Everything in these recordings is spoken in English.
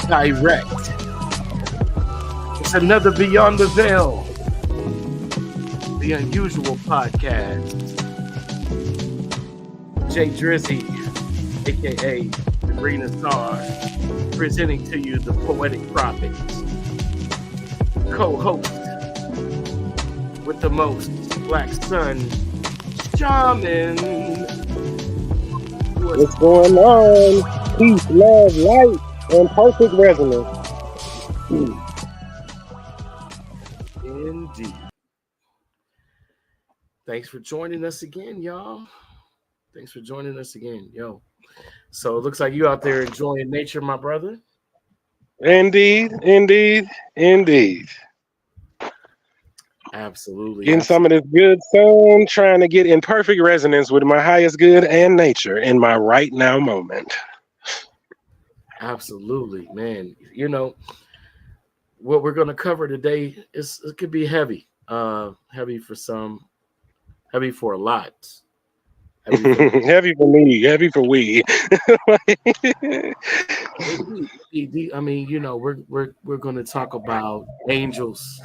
direct. It's another Beyond the Veil, the unusual podcast. Jay.Drewz, aka the Green Star, presenting to you the Poetic Prophets. Co-host with the most, Black Sun Shaman. What's going on? Peace, love, light, and perfect resonance. Indeed. Thanks for joining us again, y'all. Thanks for joining us again, yo. So it looks like you out there enjoying nature, my brother. Indeed. Absolutely. Getting some of this good sun, trying to get in perfect resonance with my highest good and nature in my right now moment. Absolutely, man. You know, what we're going to cover today it could be heavy. Heavy for some, heavy for a lot. Heavy for me, heavy for we. I mean, you know, we're going to talk about angels,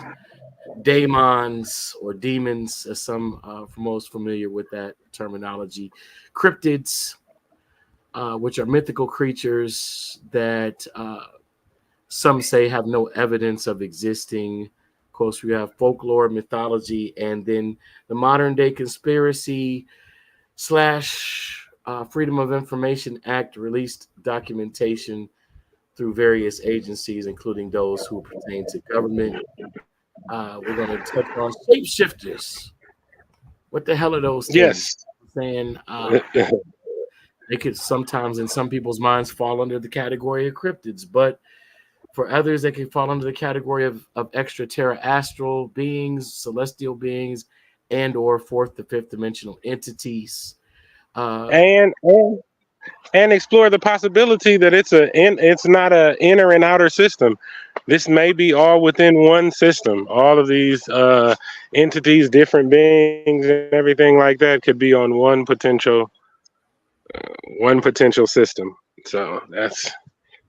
Daemons or demons, as some most familiar with that terminology, cryptids, which are mythical creatures that some say have no evidence of existing. Of course, we have folklore, mythology, and then the modern day conspiracy / Freedom of Information Act released documentation through various agencies, including those who pertain to government. We're going to touch on shapeshifters. What the hell are those things? Yes. Saying they could sometimes, in some people's minds, fall under the category of cryptids, but for others, they can fall under the category of extraterrestrial beings, celestial beings, and or fourth to fifth dimensional entities. And explore the possibility that it's not a inner and outer system. This may be all within one system. All of these entities, different beings, and everything like that could be on one potential system. So that's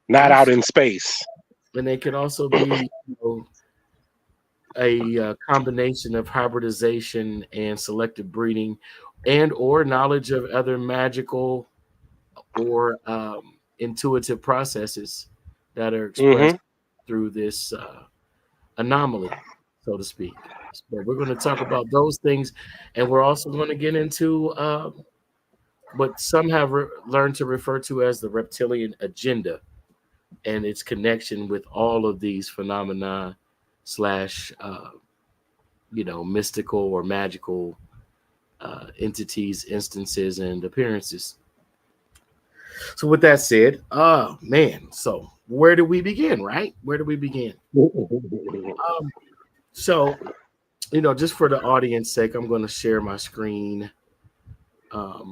not out in space. And they could also be, a combination of hybridization and selective breeding, and or knowledge of other magical or intuitive processes that are expressed through this anomaly, so to speak. So we're going to talk about those things, and we're also going to get into what some have learned to refer to as the reptilian agenda and its connection with all of these phenomena / mystical or magical entities, instances, and appearances. So with that said, so where do we begin, right? Where do we begin? So, just for the audience sake, I'm going to share my screen. I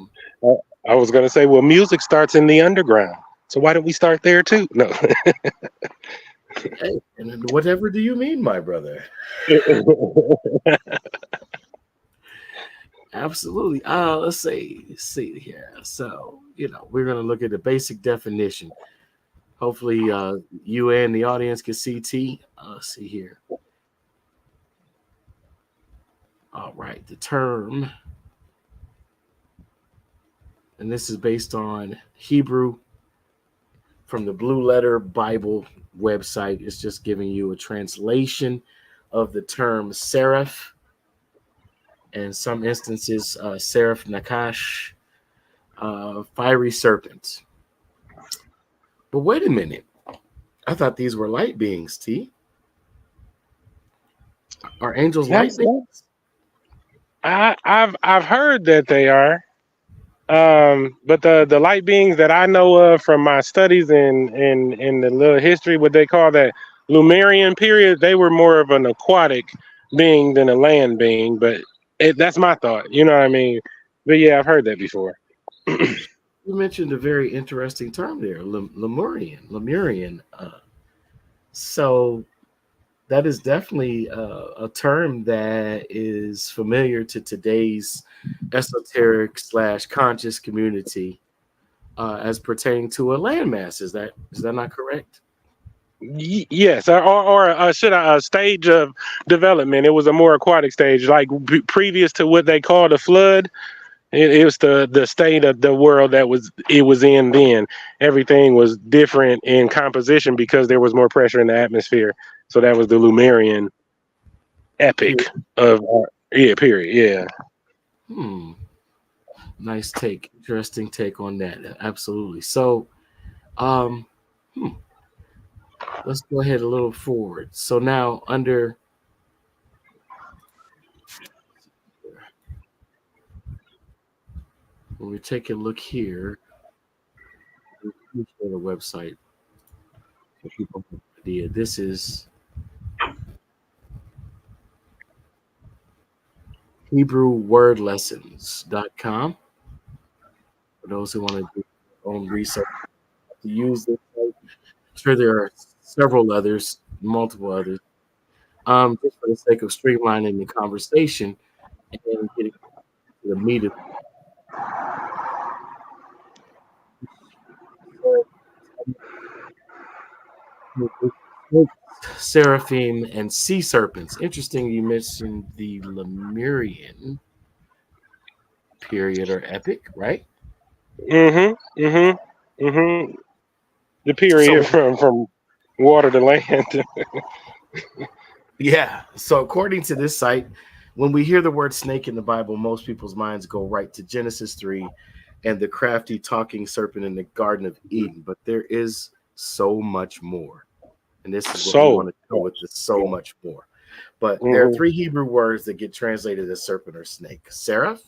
was going to say, well, music starts in the underground. So why don't we start there too? No. Hey, and whatever do you mean, my brother? Absolutely. Let's see here. So, we're going to look at the basic definition. Hopefully, you and the audience can see T. Let's see here. All right. The term, and this is based on Hebrew from the Blue Letter Bible website. It's just giving you a translation of the term seraph. In some instances, seraph nakash, fiery serpent. But wait a minute. I thought these were light beings, T. Are angels light beings? I've heard that they are. But the light beings that I know of from my studies in the little history, what they call that Lemurian period, they were more of an aquatic being than a land being. But that's my thought. You know what I mean? But yeah, I've heard that before. You mentioned a very interesting term there, Lemurian. So that is definitely a term that is familiar to today's esoteric / conscious community as pertaining to a landmass. Is that not correct? Yes, or should I a stage of development? It was a more aquatic stage, like previous to what they called a flood. It was the state of the world that it was in then. Everything was different in composition because there was more pressure in the atmosphere. So that was the Lumerian epic Period. of yeah, period. Yeah. Hmm. Nice take. Interesting take on that. Absolutely. So, um, hmm, let's go ahead a little forward. So now, under when we take a look here, let me share the website so people have an idea. This is HebrewWordLessons.com. For those who want to do their own research, to use this site. I'm sure there are several others, multiple others. Just for the sake of streamlining the conversation and getting to the meat of it. Seraphim and sea serpents. Interesting you mentioned the Lemurian period or epic, right? Mm-hmm. Mm-hmm. Mm-hmm. The period So from water to land. yeah. So according to this site, when we hear the word snake in the Bible, most people's minds go right to Genesis 3 and the crafty talking serpent in the Garden of Eden. But there is so much more. And this is what we So want to go with the so much more. But there are mm-hmm. three Hebrew words that get translated as serpent or snake: seraph,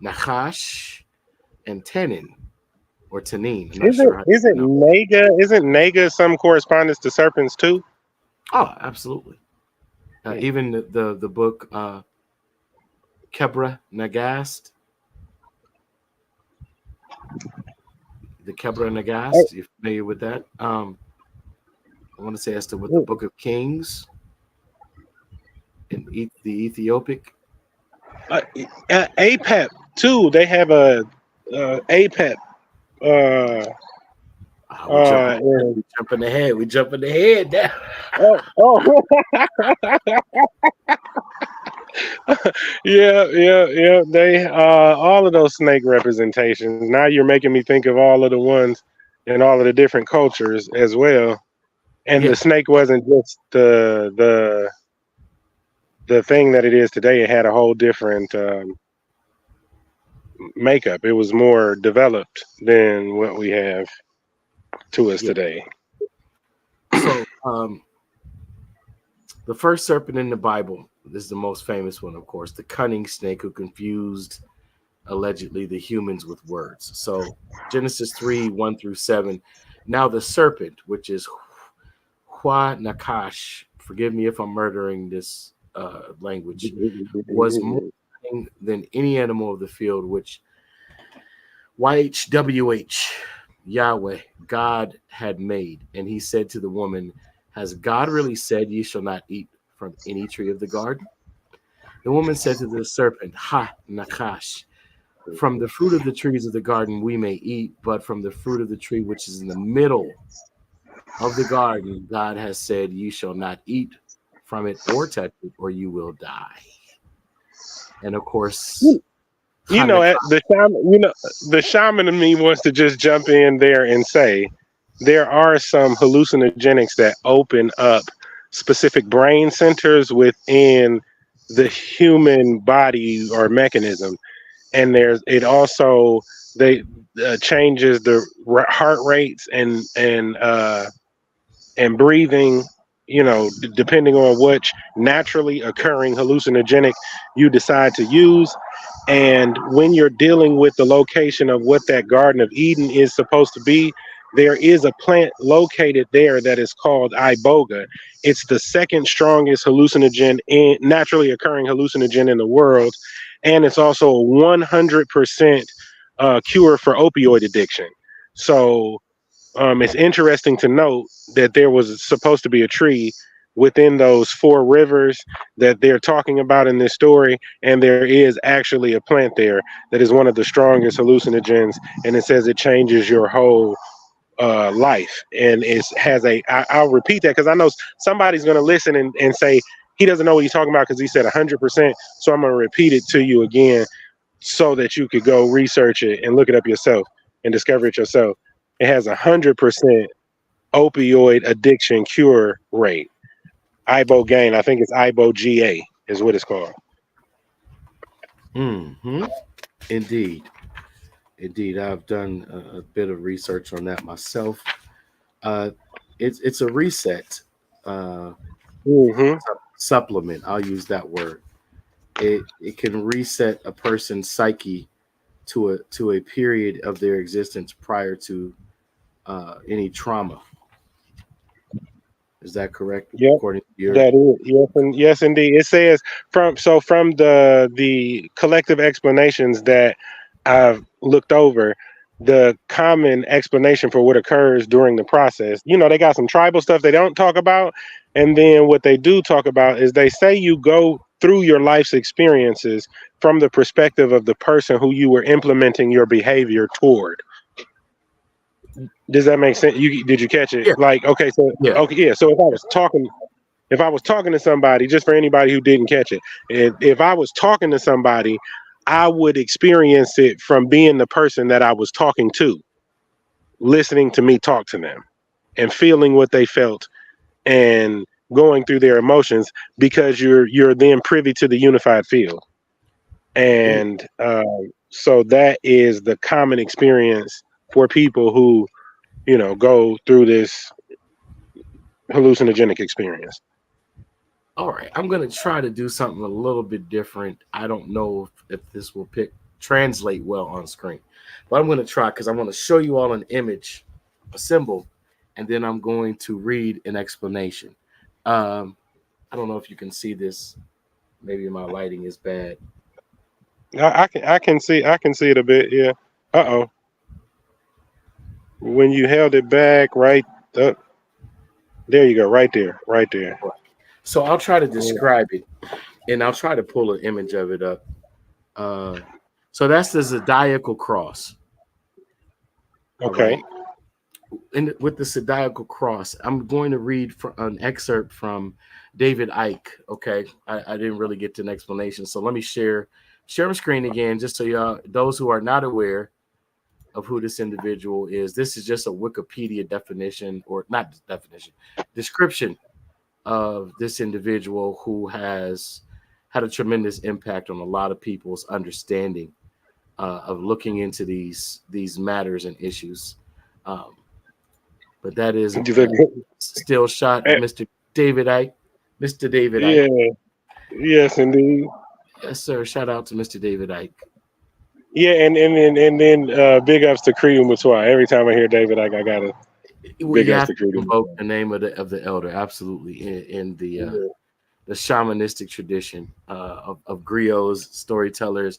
nachash, and tenin or tanin. I'm not sure how to Isn't pronounce. Naga some correspondence to serpents too? Oh, absolutely. Even the book Kebra Nagast, the Kebra Nagast. You familiar with that? I want to say as to what the Book of Kings in the Ethiopic. APEP too. They have a APEP. Uh, We jumping, and, we jumping ahead. We jumping ahead now. oh. Yeah. They all of those snake representations. Now you're making me think of all of the ones in all of the different cultures as well. And the Yeah, snake wasn't just the thing that it is today. It had a whole different makeup. It was more developed than what we have to us yeah. today. So, the first serpent in the Bible, this is the most famous one, of course, the cunning snake who confused allegedly the humans with words. So, Genesis 3 1 through 7. Now, the serpent, which is Hua Nakash, forgive me if I'm murdering this language, was more cunning than any animal of the field, which YHWH, Yahweh, God had made. And he said to the woman, has God really said ye shall not eat from any tree of the garden? The woman said to the serpent, Ha, Nakash, from the fruit of the trees of the garden we may eat, but from the fruit of the tree which is in the middle of the garden, God has said, you shall not eat from it or touch it, or you will die. And of course, Hanukkah. The shaman in me wants to just jump in there and say there are some hallucinogenics that open up specific brain centers within the human body or mechanism, and there's it also they changes the heart rates and breathing, depending on which naturally occurring hallucinogenic you decide to use. And when you're dealing with the location of what that Garden of Eden is supposed to be, there is a plant located there that is called iboga. It's the second strongest hallucinogen, naturally occurring hallucinogen in the world. And it's also a 100% cure for opioid addiction. So it's interesting to note that there was supposed to be a tree within those four rivers that they're talking about in this story, and there is actually a plant there that is one of the strongest hallucinogens, and it says it changes your whole life, and I'll repeat that because I know somebody's going to listen and say he doesn't know what he's talking about because he said 100%. So I'm going to repeat it to you again so that you could go research it and look it up yourself and discover it yourself. It has 100% opioid addiction cure rate. Ibogaine, I think it's Iboga is what it's called. Mm-hmm. Indeed. Indeed. I've done a bit of research on that myself. Uh, it's a reset uh, Mm-hmm. supplement. I'll use that word. It can reset a person's psyche to a period of their existence prior to any trauma. Is that correct? Yep, According to your that is yes, and yes, indeed. It says from the collective explanations that I've looked over, the common explanation for what occurs during the process. You know, they got some tribal stuff they don't talk about, and then what they do talk about is they say you go through your life's experiences from the perspective of the person who you were implementing your behavior toward. Does that make sense? Did you catch it? yeah Like, okay, so yeah okay, yeah. So if I was talking to somebody, just for anybody who didn't catch it, if I was talking to somebody, I would experience it from being the person that I was talking to, listening to me talk to them and feeling what they felt and going through their emotions because you're then privy to the unified field. Mm. And so that is the common experience for people who, go through this hallucinogenic experience. All right, I'm gonna try to do something a little bit different. I don't know if this will translate well on screen, but I'm gonna try because I want to show you all an image, a symbol, and then I'm going to read an explanation. Um, I don't know if you can see this. Maybe my lighting is bad. I can see it a bit. Yeah. Uh-oh. When you held it back, right up there, you go, right there, right there. So I'll try to Yeah. describe it, and I'll try to pull an image of it up. Uh, so that's the zodiacal cross. All Okay. right. And with the zodiacal cross, I'm going to read an excerpt from David Icke. Okay, I didn't really get to an explanation, so let me share my screen again, just so y'all, those who are not aware of who this individual is. This is just a Wikipedia definition, or not definition, description of this individual who has had a tremendous impact on a lot of people's understanding of looking into these matters and issues. Um, but that is You a look still shot of good. Mr. David Icke. Mr. David Icke. Yeah. Yes, indeed. Yes, sir. Shout out to Mr. David Icke. Yeah, and then big ups to Creedon Mutua. Every time I hear David, I gotta Well, big you ups have to to Creedon invoke Mutua. the name of the elder, absolutely, in Yeah. the shamanistic tradition of griots, storytellers,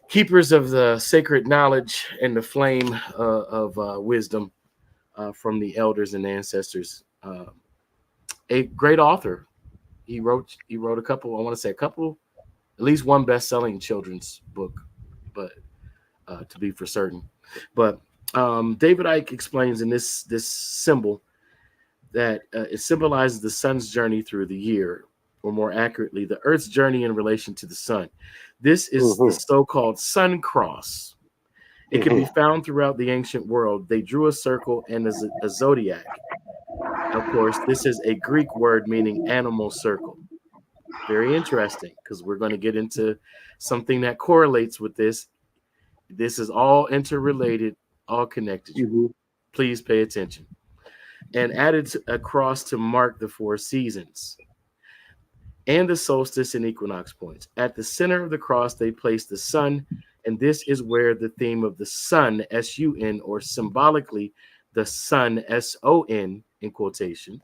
keepers of the sacred knowledge and the flame of wisdom from the elders and ancestors. A great author. He wrote a couple. I want to say a couple, at least one best-selling children's book, but to be for certain. But David Icke explains in this symbol that it symbolizes the sun's journey through the year, or more accurately, the Earth's journey in relation to the sun. This is the Mm-hmm. so-called sun cross. It can be Mm-hmm. found throughout the ancient world. They drew a circle and a zodiac. Of course, this is a Greek word meaning animal circle. Very interesting because we're going to get into something that correlates with this. This is all interrelated, all connected, you. Mm-hmm. Please pay attention. And added across to mark the four seasons and the solstice and equinox points. At the center of the cross, they place the sun, and this is where the theme of the sun, S-U-N, or symbolically the sun, S-O-N, in quotation,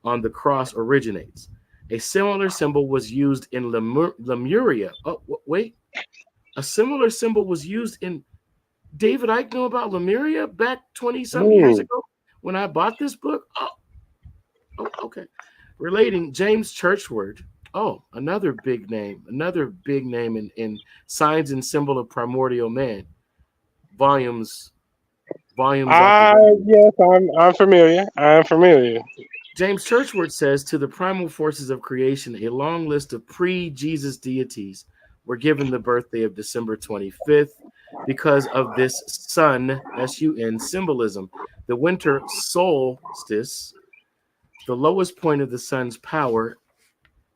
on the cross originates. A similar symbol was used in Lemuria. Oh, wait. A similar symbol was used in David Icke knew about Lemuria back 20 some years Mm. ago when I bought this book. Oh, okay. Relating James Churchward. Oh, another big name in Signs and Symbol of Primordial Man, volumes volumes after volumes. Yes, I'm familiar. I'm familiar. James Churchward says to the primal forces of creation, a long list of pre Jesus deities were given the birthday of December 25th because of this sun, SUN symbolism. The winter solstice, the lowest point of the sun's power,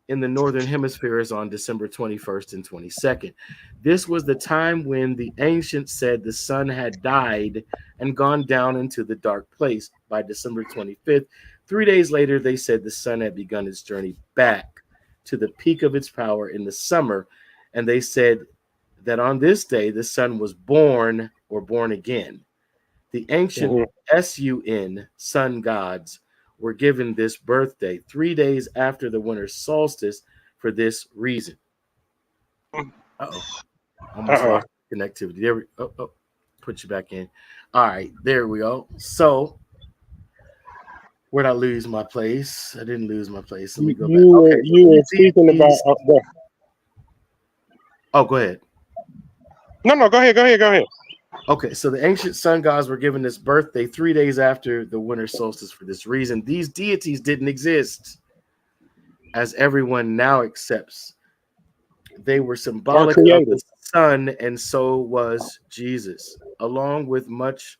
in the northern hemisphere is on December 21st and 22nd. This was the time when the ancients said the sun had died and gone down into the dark place. By December 25th, 3 days later, they said the sun had begun its journey back to the peak of its power in the summer. And they said that on this day, the sun was born or born again. The ancient Mhm. sun gods were given this birthday 3 days after the winter solstice for this reason. Uh-oh, almost Uh-uh. lost connectivity. There we put you back in. All right, there we go. So where'd I lose my place? I didn't lose my place. Let me go back. Okay, so You were these speaking about. deities. Oh, go ahead. No. Go ahead. Go ahead. Go ahead. Okay, so the ancient sun gods were given this birthday 3 days after the winter solstice for this reason. These deities didn't exist, as everyone now accepts. They were Or symbolic of the created. sun, and so was Jesus, along with much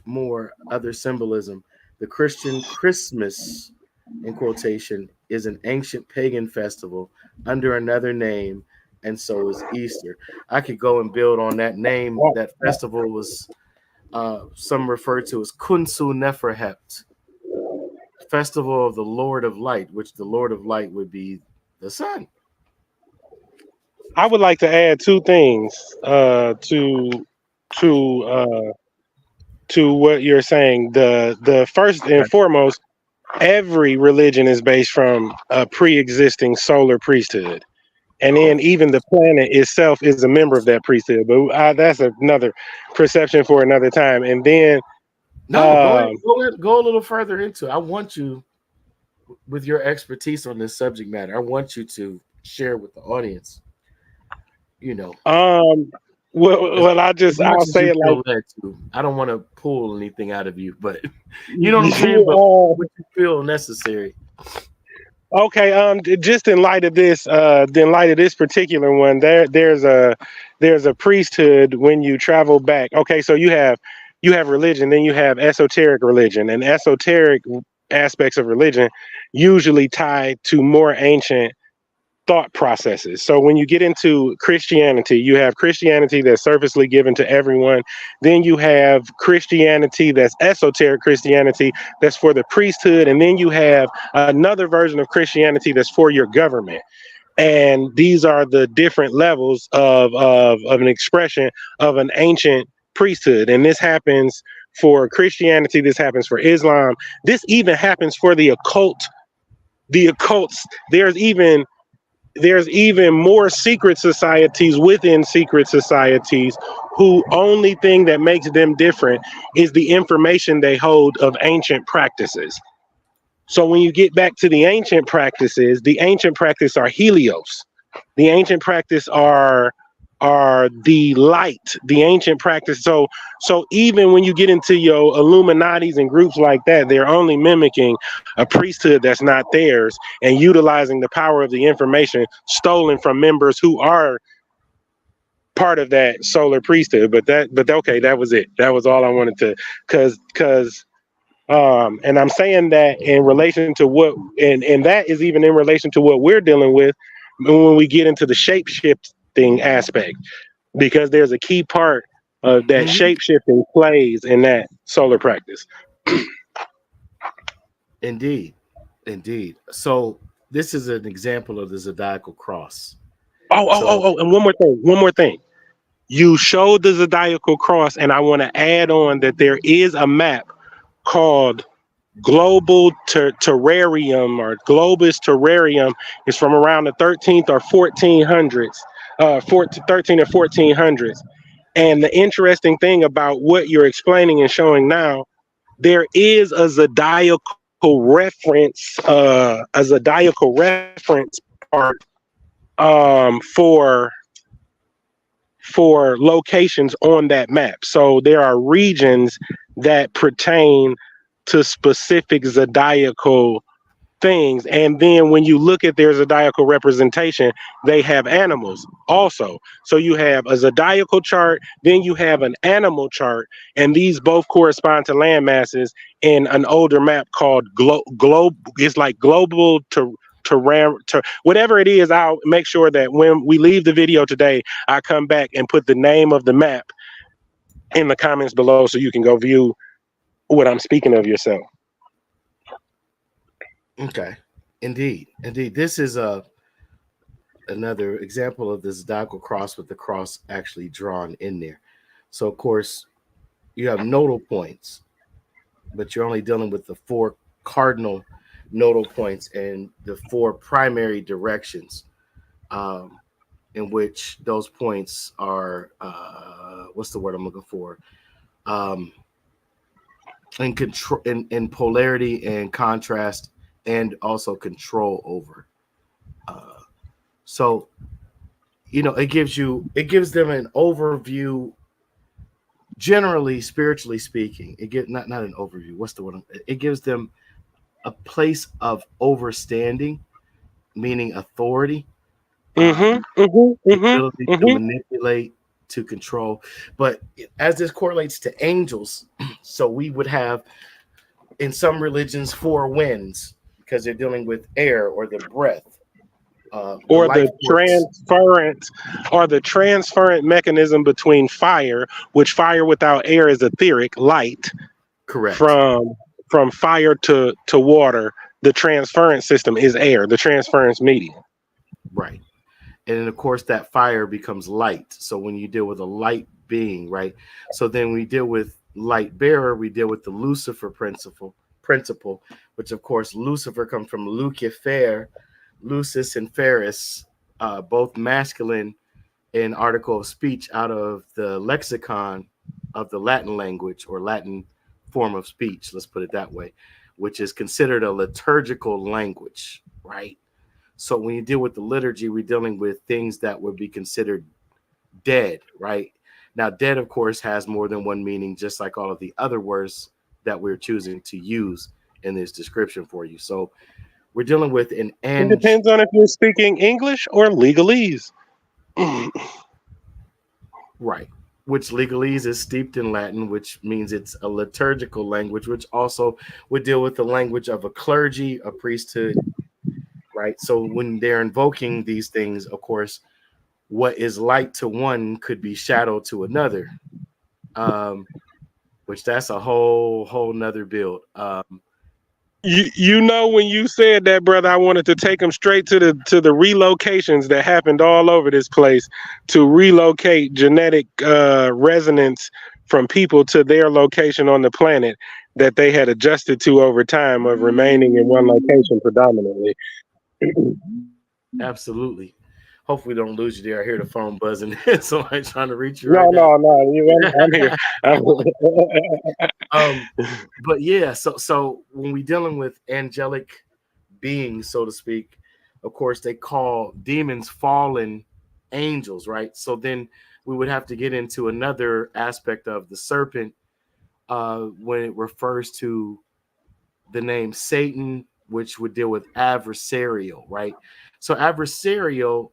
more other symbolism. The Christian Christmas, in quotation, is an ancient pagan festival under another name, and so is Easter. I could go and build on that name. Oh, That festival was some refer to as Kunsu Neferhept, Festival of the Lord of Light, which the Lord of Light would be the sun. I would like to add two things to to what you're saying. The first and Okay. foremost, every religion is based from a pre-existing solar priesthood. And then Oh even the planet itself is a member of that priesthood. But that's another perception for another time. And then, no, um, go a little further into it. I want you, with your expertise on this subject matter, I want you to share with the audience, you know, um, as, I'll much as say you it like, feel led to. I don't want to pull anything out of you, but you know what I'm saying? But uh, what you feel necessary. okay, just in light of this particular one, there's a priesthood when you travel back. Okay, so you have religion, then you have esoteric religion, and esoteric aspects of religion usually tied to more ancient thought processes. So when you get into Christianity, you have Christianity that's surfacely given to everyone. Then you have Christianity that's esoteric Christianity that's for the priesthood. And then you have another version of Christianity that's for your government. And these are the different levels of an expression of an ancient priesthood. And this happens for Christianity, this happens for Islam, this even happens for the occult. The occults, there's even more secret societies within secret societies who only thing that makes them different is the information they hold of ancient practices. So when you get back to the ancient practice are Helios. The ancient practice are the light, the ancient practice. So even when you get into your Illuminatis and groups like that, they're only mimicking a priesthood that's not theirs and utilizing the power of the information stolen from members who are part of that solar priesthood. But okay, that was it. That was all I wanted to, cause and I'm saying that in relation to and that is even in relation to what we're dealing with when we get into the shape shifting aspect, because there's a key part of that Mhm. shape shifting plays in that solar practice. Indeed. Indeed. So this is an example of the zodiacal cross. So And one more thing. You showed the zodiacal cross, and I want to add on that there is a map called Global Terrarium or Globus Terrarium. Is from around the 13th or 1400s, 13 or 1400s. And the interesting thing about what you're explaining and showing now, there is a zodiacal reference part for for locations on that map. So there are regions that pertain to specific zodiacal things. And then when you look at their zodiacal representation, they have animals also. So you have a zodiacal chart, then you have an animal chart, and these both correspond to land masses in an older map called globe. It's like global to ram to whatever it is. I'll make sure that when we leave the video today, I come back and put the name of the map in the comments below so you can go view what I'm speaking of yourself. Okay. Indeed. Indeed. This is another example of this zodiacal cross with the cross actually drawn in there. So of course you have nodal points, but you're only dealing with the four cardinal nodal points and the four primary directions, um, in which those points are what's the word I'm looking for? Um, in control, in polarity and contrast, and also control over. Uh, so it gives them an overview. Generally, spiritually speaking, it get not an overview. What's the word? It gives them a place of overstanding, meaning authority, Mm-hmm. um, Mm-hmm. the ability Mm-hmm. to Mm-hmm. manipulate, to control. But as this correlates to angels, so we would have in some religions four winds because they're dealing with air or the breath, the or life the force. transferent mechanism between fire, which fire without air is etheric light, Correct. from fire to water. The transference system is air, the transference medium. Right. And then of course that fire becomes light. So when you deal with a light being, right? So then we deal with light bearer, we deal with the Lucifer principle, which of course Lucifer comes from Lucifer, Lucis and Ferris, both masculine in article of speech out of the lexicon of the Latin language or Latin form of speech, let's put it that way, which is considered a liturgical language, right? So when you deal with the liturgy, we're dealing with things that would be considered dead, right? Now, dead, of course, has more than one meaning, just like all of the other words that we're choosing to use in this description for you. So we're dealing with an It ang, depends on if you're speaking English or legalese. right? Which legalese is steeped in Latin, which means it's a liturgical language, which also would deal with the language of a clergy, a priesthood, right? So when they're invoking these things, of course, what is light to one could be shadow to another, um, which that's a whole nother build. You know, when you said that, brother, I wanted to take them straight to the relocations that happened all over this place to relocate genetic resonance from people to their location on the planet that they had adjusted to over time of remaining in one location predominantly. Absolutely. Hopefully, don't lose you there. I hear the phone buzzing. Somebody trying to reach you right No, now. no, no. I'm here. um, but yeah, so when we dealing with angelic beings, so to speak, of course they call demons fallen angels, right? So then we would have to get into another aspect of the serpent when it refers to the name Satan, which would deal with adversarial, right? So adversarial,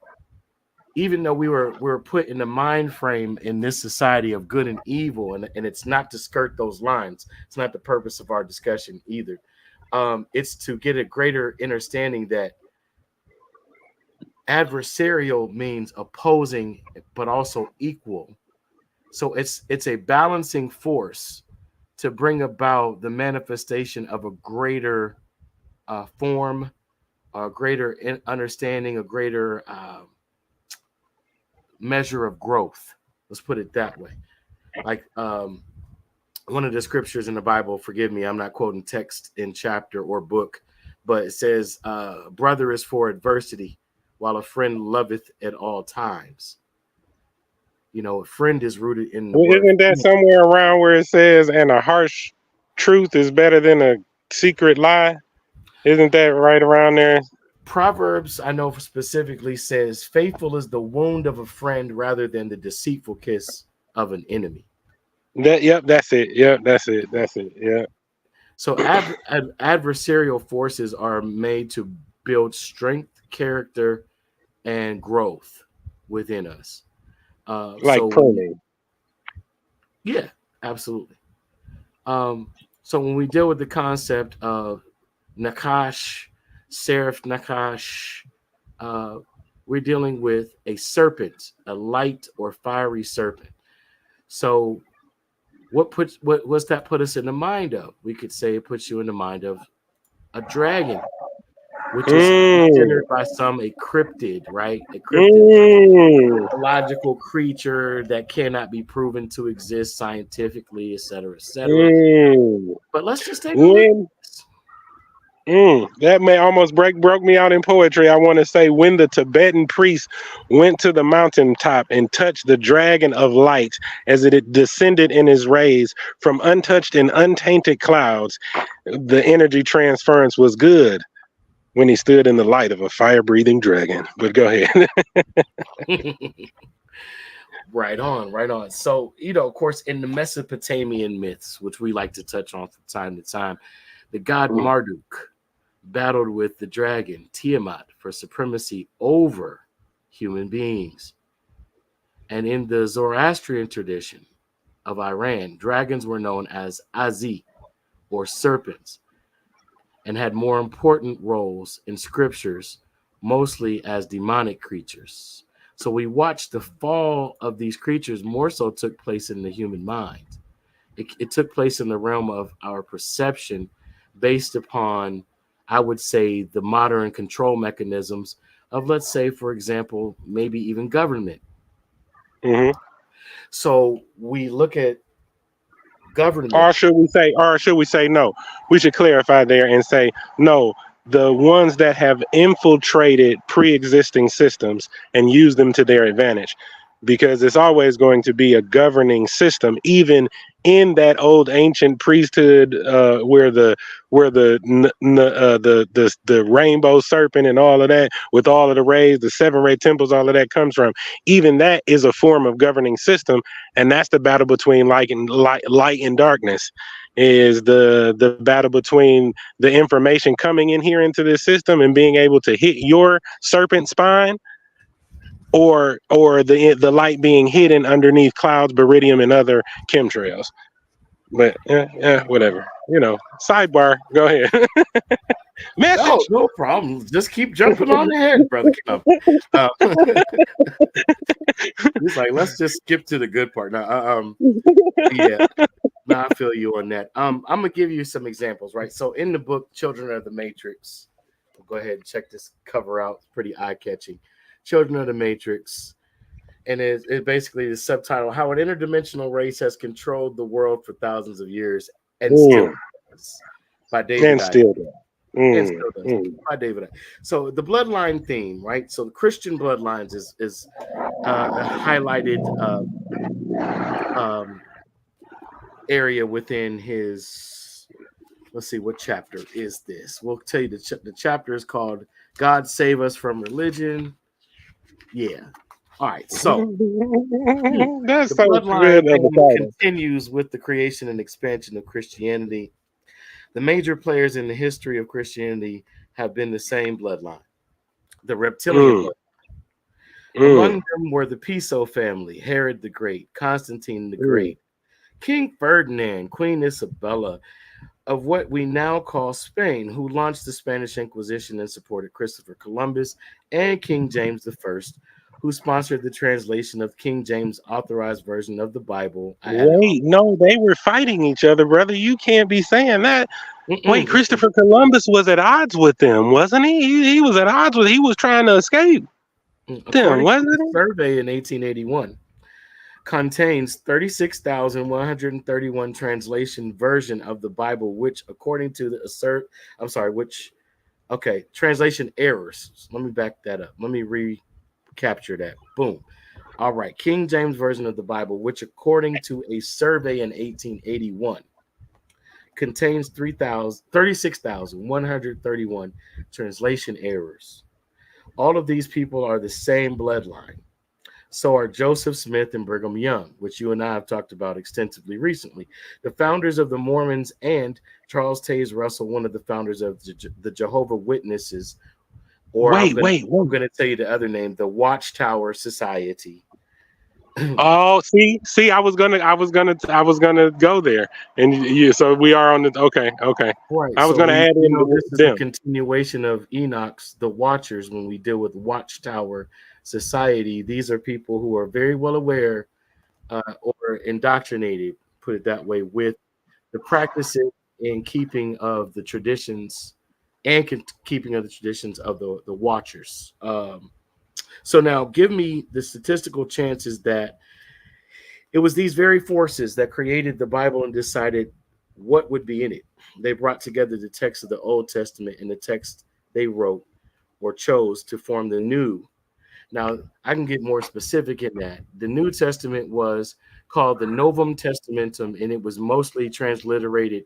even though we were put in the mind frame in this society of good and evil, and it's not to skirt those lines. It's not the purpose of our discussion either. It's to get a greater understanding that adversarial means opposing, but also equal. So it's a balancing force to bring about the manifestation of a greater form, a greater understanding, a greater measure of growth. Let's put it that way. Like one of the scriptures in the Bible, forgive me, I'm not quoting text in chapter or book, but it says, brother is for adversity, while a friend loveth at all times. You know, a friend is rooted in the Well, word isn't that friend. somewhere around where it says, and a harsh truth is better than a secret lie? Isn't that right around there? Proverbs, I know specifically says, faithful is the wound of a friend rather than the deceitful kiss of an enemy. Yep, that's it. Yep, that's it. That's it. Yeah. So adversarial forces are made to build strength, character, and growth within us. Like pruning. Yeah, absolutely. So when we deal with the concept of Nakash, Seraph Nakash, uh, we're dealing with a serpent, a light or fiery serpent. So what's that put us in the mind of? We could say it puts you in the mind of a dragon, which is Mm, considered by some a cryptid, right? A cryptid, mm, a logical creature that cannot be proven to exist scientifically, et cetera, et cetera. mm. But let's just take a look. When that may almost broke me out in poetry. I want to say when the Tibetan priest went to the mountaintop and touched the dragon of light as it descended in his rays from untouched and untainted clouds, the energy transference was good when he stood in the light of a fire breathing dragon. But go ahead. Right on, right on. So, of course, in the Mesopotamian myths, which we like to touch on from time to time, the god Marduk battled with the dragon Tiamat for supremacy over human beings. And in the Zoroastrian tradition of Iran, dragons were known as Azi, or serpents, and had more important roles in scriptures, mostly as demonic creatures. So we watched the fall of these creatures more so took place in the human mind. It took place in the realm of our perception based upon, I would say, the modern control mechanisms of, let's say, for example, maybe even government. Hmm. So we look at government. Or should we say no? We should clarify there and say no. The ones that have infiltrated pre-existing systems and use them to their advantage, because it's always going to be a governing system, even in that old ancient priesthood, where the rainbow serpent and all of that, with all of the rays, the seven ray temples, all of that comes from. Even that is a form of governing system, and that's the battle between light and darkness. Is the battle between the information coming in here into this system and being able to hit your serpent spine, or the light being hidden underneath clouds, baridium, and other chemtrails. But yeah, whatever. Sidebar. Go ahead. No, Message. no problem. Just keep jumping on ahead, brother. Uh, he's like, let's just skip to the good part. Now, yeah, no, I feel you on that. I'm gonna give you some examples, right? So in the book Children of the Matrix, go ahead and check this cover out. It's pretty eye-catching. Children of the Matrix. And it basically the subtitle How an Interdimensional Race Has Controlled the World for Thousands of Years and Still Mm, Does by David and I. still. And Mm, Still Does mm, by David I. So the bloodline theme, right? So the Christian bloodlines is a highlighted um, area within his. Let's see, what chapter is this? We'll tell you the chapter is called God Save Us from Religion. Yeah. All right. So That's the so bloodline good of a theme title. continues with the creation and expansion of Christianity. The major players in the history of Christianity have been the same bloodline, the Reptilian Mm, blood. mm, Among them were the Piso family, Herod the Great, Constantine the mm. Great, King Ferdinand, Queen Isabella of what we now call Spain, who launched the Spanish Inquisition and supported Christopher Columbus, and King James I, who sponsored the translation of King James' authorized version of the Bible. I added Wait, no, they were fighting each other, brother. You can't be saying that. Wait, mm-mm, mm-mm. Christopher Columbus was at odds with them, wasn't he? He was at odds with. He was trying to escape them, According to wasn't the he? survey in 1881, contains 36,131 translation version of the Bible, which according to the translation errors. Let me back that up. Let me recapture that. Boom. All right, King James version of the Bible, which according to a survey in 1881 contains 36,131 translation errors. All of these people are the same bloodline. So are Joseph Smith and Brigham Young, which you and I have talked about extensively recently. The founders of the Mormons and Charles Taze Russell, one of the founders of the Jehovah Witnesses, or I'm going to tell you the other name, the Watchtower Society. Oh, see, I was gonna go there, and you. So we are on the. Okay. Right. I was So gonna add in this is a them. continuation of Enoch's The Watchers when we deal with Watchtower Society. These are people who are very well aware or indoctrinated, put it that way, with the practices and keeping of the traditions and keeping of the traditions of the Watchers. So now give me the statistical chances that it was these very forces that created the Bible and decided what would be in it. They brought together the text of the Old Testament and the text they wrote or chose to form the New. Now, I can get more specific in that. The New Testament was called the Novum Testamentum, and it was mostly transliterated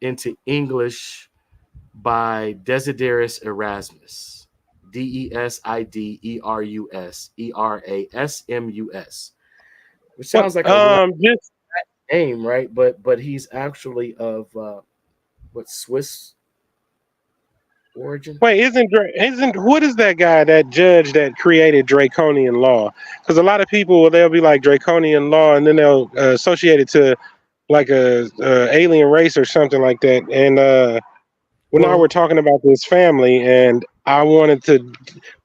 into English by Desiderius Erasmus. Desiderius, which What? sounds like a Just name, right? But he's actually of what, Swiss origin? wait. Isn't what is that guy, that judge that created draconian law? Because a lot of people, they'll be like draconian law, and then they'll associate it to like a alien race or something like that. And now we're Well, talking about this family, and I wanted to.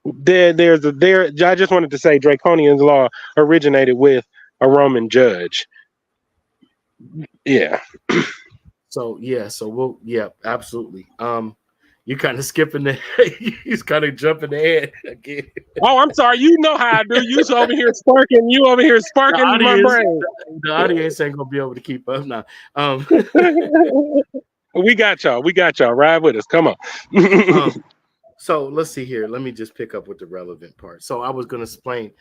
I just wanted to say draconian law originated with a Roman judge. Yeah. absolutely. You kind of skipping the he's kind of jumping ahead again. Oh, I'm sorry. You know how I do. You over here sparking. You over here The sparking my audience, brain. the audience ain't gonna be able to keep up now. We got y'all. We got y'all. Ride with us. Come on. So let's see here. Let me just pick up with the relevant part. So I was going to explain.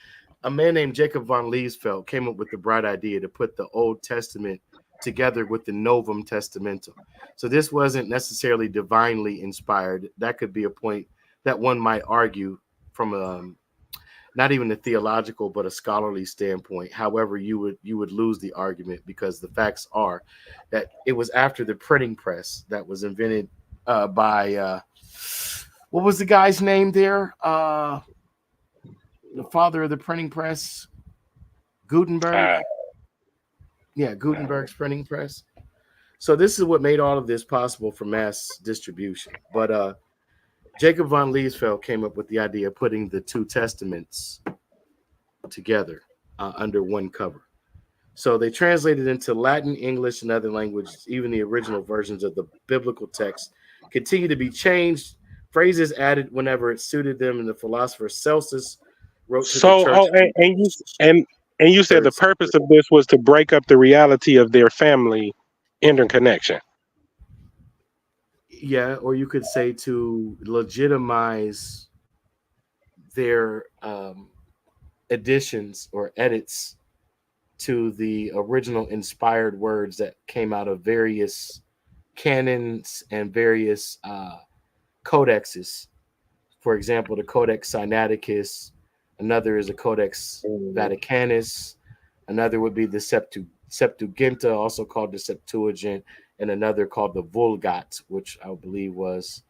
A man named Jacob von Liesfeld came up with the bright idea to put the Old Testament together with the Novum Testamentum. So this wasn't necessarily divinely inspired. That could be a point that one might argue from not even a theological but a scholarly standpoint. However, you would lose the argument because the facts are that it was after the printing press that was invented by what was the guy's name there? The father of the printing press, Gutenberg. Yeah, Gutenberg's printing press. So this is what made all of this possible for mass distribution. But Jacob von Liesfeld came up with the idea of putting the two testaments together under one cover. So they translated into Latin, English, and other languages. Even the original versions of the biblical text continue to be changed, phrases added whenever it suited them, and the philosopher Celsus wrote to the church. And you said the purpose of this was to break up the reality of their family interconnection. Yeah, or you could say to legitimize their additions or edits to the original inspired words that came out of various canons and various codexes. For example, the Codex Sinaiticus, another is a Codex Vaticanus, another would be the Septuaginta, also called the Septuagint, and another called the Vulgate, which I believe was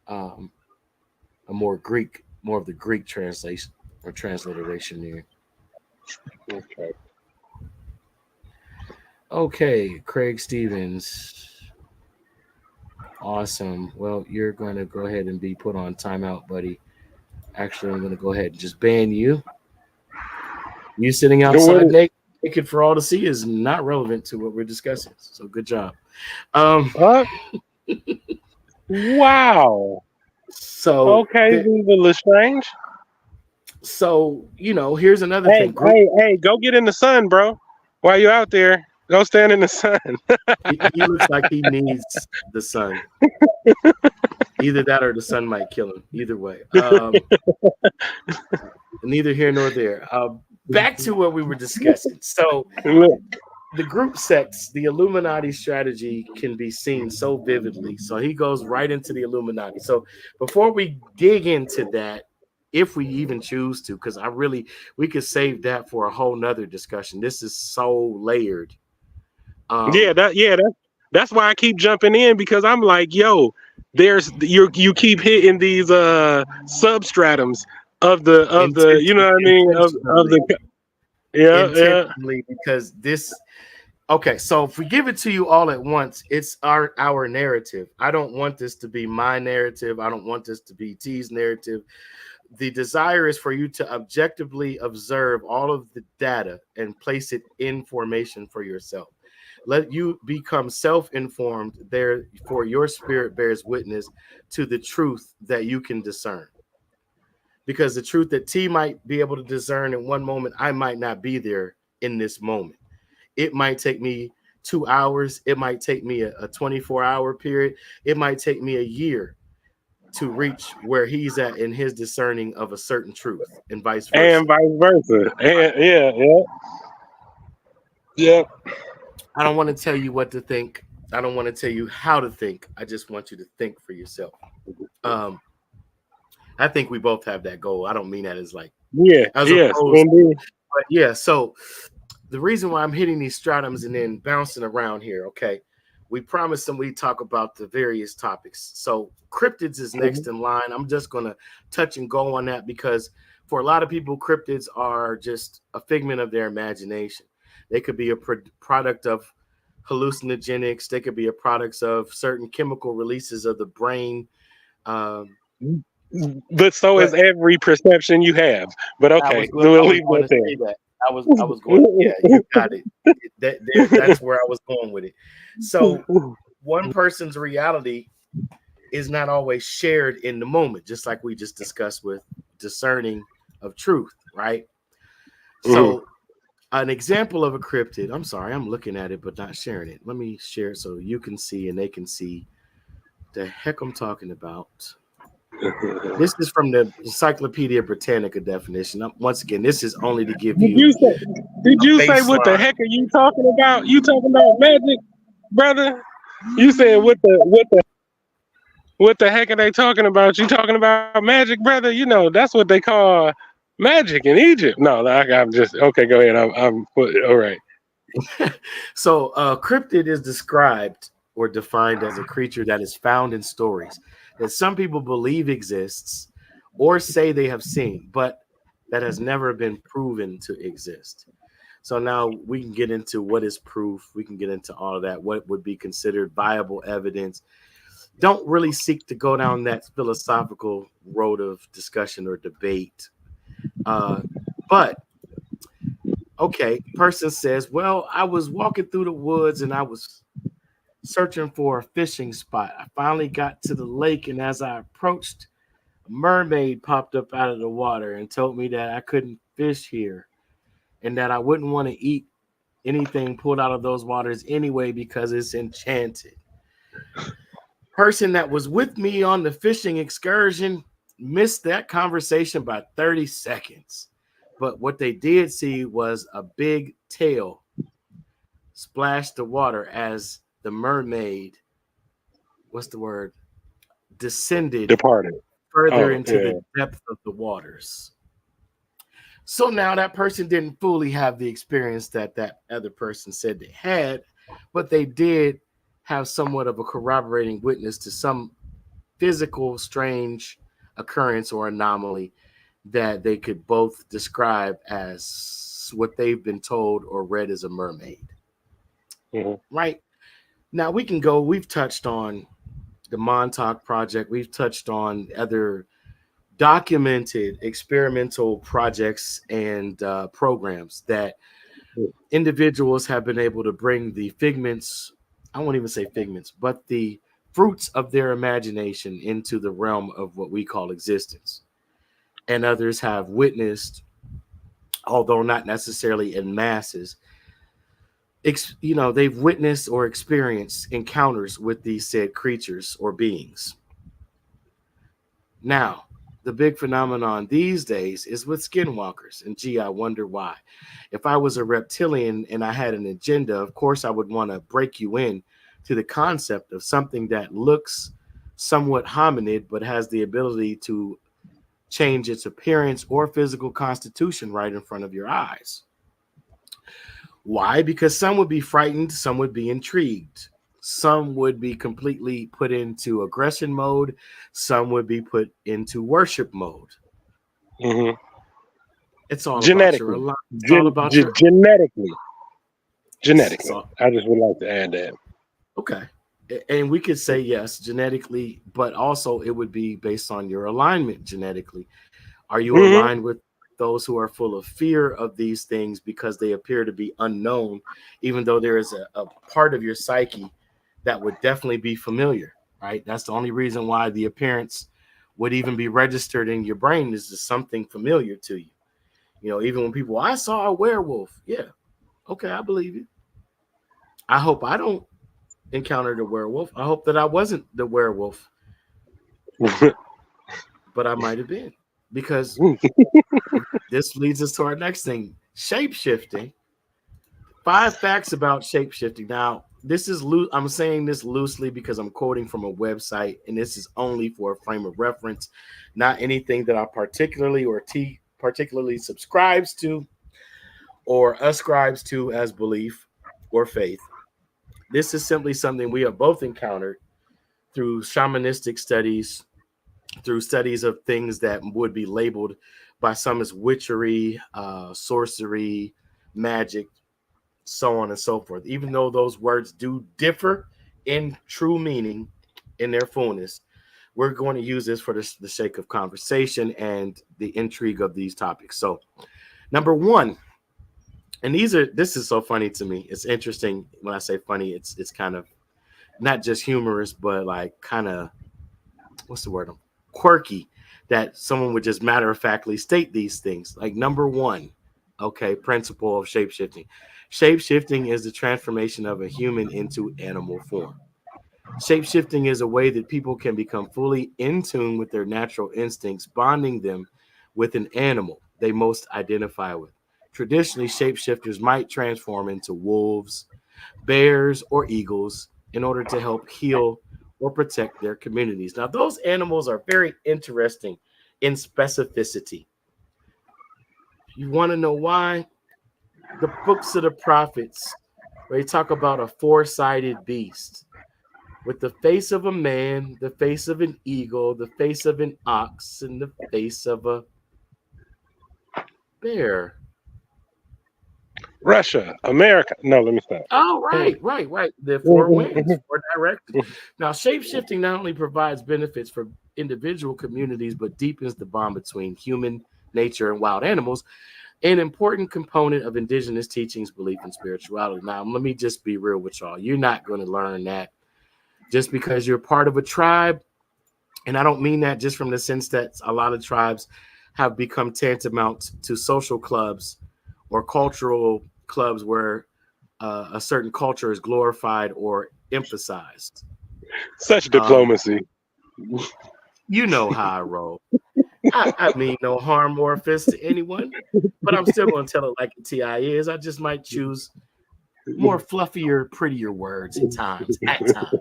a more of the Greek translation or transliteration there. Okay, Craig Stevens. Awesome. Well, you're going to go ahead and be put on timeout, buddy. Actually, I'm going to go ahead and just ban you. You sitting outside naked for all to see is not relevant to what we're discussing. So good job. Wow. So okay, this is a little strange. So here's another thing. Hey, go get in the sun, bro. While you out there, go stand in the sun. He looks like he needs the sun. Either that or the sun might kill him. Either way. Neither here nor there. Back to what we were discussing. So the group sex, the Illuminati strategy can be seen so vividly. So he goes right into the Illuminati. So before we dig into that, if we even choose to, because we could save that for a whole nother discussion. This is so layered. Yeah, Um, that's why I keep jumping in because I'm like, yo, you keep hitting these substratums of the you know what I mean of intentionally, the yeah yeah intentionally, because this. Okay, so if we give it to you all at once, it's our narrative. I don't want this to be my narrative. I don't want this to be T's narrative. The desire is for you to objectively observe all of the data and place it in formation for yourself. Let you become self-informed, there for your spirit bears witness to the truth that you can discern. Because the truth that T might be able to discern in one moment, I might not be there in this moment. It might take me 2 hours. It might take me a 24-hour period. It might take me a year to reach where he's at in his discerning of a certain truth, and vice and versa. vice versa and yeah. I don't want to tell you what to think. I don't want to tell you how to think. I just want you to think for yourself. Um, I think we both have that goal. I don't mean that as like as Yes opposed to, indeed. but yeah. So the reason why I'm hitting these stratums and then bouncing around here, okay? We promised them we talk about the various topics. So cryptids is next Mhm. in line. I'm just gonna touch and go on that because for a lot of people, cryptids are just a figment of their imagination. They could be a product of hallucinogenics. They could be a products of certain chemical releases of the brain. Um, But so is but every perception you have. But okay, I we'll was leave going that to there. say that. I was going. Yeah, you got it. That's where I was going with it. So one person's reality is not always shared in the moment, just like we just discussed with discerning of truth, right? Mhm. So an example of a cryptid. I'm sorry, I'm looking at it but not sharing it. Let me share it so you can see and they can see the heck I'm talking about. This is from the Encyclopedia Britannica definition. Once again, this is only to give Did you you say? Did a you say what the baseline. heck are you talking about? You talking about magic, brother? You said what the heck are they talking about? You talking about magic, brother? You know that's what they call magic in Egypt. No, I'm just okay. Go ahead. I'm all right. So, cryptid is described or defined as a creature that is found in stories that some people believe exists or say they have seen, but that has never been proven to exist. So now we can get into what is proof. We can get into all of that. What would be considered viable evidence? Don't really seek to go down that philosophical road of discussion or debate. Uh, but okay, person says, "Well, I was walking through the woods and I was searching for a fishing spot. I finally got to the lake, and as I approached, a mermaid popped up out of the water and told me that I couldn't fish here and that I wouldn't want to eat anything pulled out of those waters anyway because it's enchanted. Person that was with me on the fishing excursion missed that conversation by 30 seconds. But what they did see was a big tail splash the water as the mermaid, what's the word, descended Departed. further Oh into yeah. the depth of the waters. So now that person didn't fully have the experience that that other person said they had, but they did have somewhat of a corroborating witness to some physical strange occurrence or anomaly that they could both describe as what they've been told or read as a mermaid. Mhm. Right? Now we can go, we've touched on the Montauk Project, we've touched on other documented experimental projects and programs that individuals have been able to bring the figments, I won't even say figments, but the fruits of their imagination into the realm of what we call existence. And others have witnessed, although not necessarily in masses, they've witnessed or experienced encounters with these said creatures or beings. Now, The big phenomenon these days is with skinwalkers. And gee, I wonder why. If I was a reptilian and I had an agenda, of course I would want to break you in to the concept of something that looks somewhat hominid but has the ability to change its appearance or physical constitution right in front of your eyes. Why? Because some would be frightened, some would be intrigued, some would be completely put into aggression mode, some would be put into worship mode. Hmm. It's all about your Genetically, alignment. It's all about your genetically, it's genetically. all, I just would like to add that. okay. And we could say yes, genetically, but also it would be based on your alignment genetically. Are you Hmm. aligned with those who are full of fear of these things because they appear to be unknown, even though there is a part of your psyche that would definitely be familiar, right? That's the only reason why the appearance would even be registered in your brain is just something familiar to you. You know, even when people, I saw a werewolf. Yeah, okay, I believe you. I hope I don't encounter the werewolf. I hope that I wasn't the werewolf, but I might have been. Because this leads us to our next thing, shape shifting. 5 facts about shape shifting. Now, this is I'm saying this loosely because I'm quoting from a website, and this is only for a frame of reference, not anything that I particularly or T particularly subscribes to or ascribes to as belief or faith. This is simply something we have both encountered through shamanistic studies, through studies of things that would be labeled by some as witchery, sorcery, magic, so on and so forth. Even though those words do differ in true meaning in their fullness, we're going to use this for the sake of conversation and the intrigue of these topics. So, number one, and this is so funny to me. It's interesting when I say funny. It's kind of not just humorous, but like kind of what's the word? Quirky that someone would just matter of factly state these things. Like number one, okay, principle of shapeshifting. Shapeshifting is the transformation of a human into animal form. Shapeshifting is a way that people can become fully in tune with their natural instincts, bonding them with an animal they most identify with. Traditionally, shapeshifters might transform into wolves, bears, or eagles in order to help heal or protect their communities. Now, those animals are very interesting in specificity. You want to know why? The books of the prophets, where they talk about a four-sided beast with the face of a man, the face of an eagle, the face of an ox, and the face of a bear. Russia, America. No, let me stop. Oh, right. The four winds, four directions. Now, shape shifting not only provides benefits for individual communities, but deepens the bond between human nature and wild animals, an important component of indigenous teachings, belief, and spirituality. Now, let me just be real with y'all. You're not going to learn that just because you're part of a tribe. And I don't mean that just from the sense that a lot of tribes have become tantamount to social clubs or cultural clubs where a certain culture is glorified or emphasized. Such Um, diplomacy. you know how I roll. I mean no harm or offense to anyone, but I'm still going to tell it like the TI is. I just might choose more fluffier, prettier words at times. At times,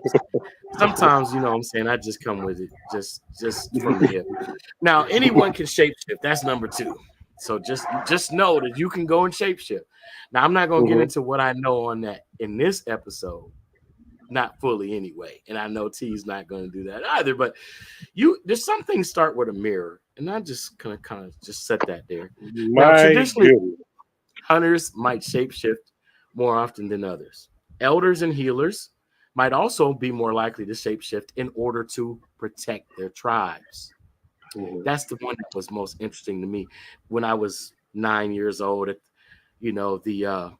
sometimes you know what I'm saying. I just come with it, just from the hip. Now anyone can shapeshift. That's number two. So just know that you can go and shapeshift. Now I'm not going to get Hmm. into what I know on that in this episode, not fully anyway. And I know T's not going to do that either. But there's some things start with a mirror, and I just kind of just set that there. Now My traditionally, goodness. hunters might shapeshift more often than others. Elders and healers might also be more likely to shapeshift in order to protect their tribes. Mhm. That's the one that was most interesting to me when I was 9 years old at the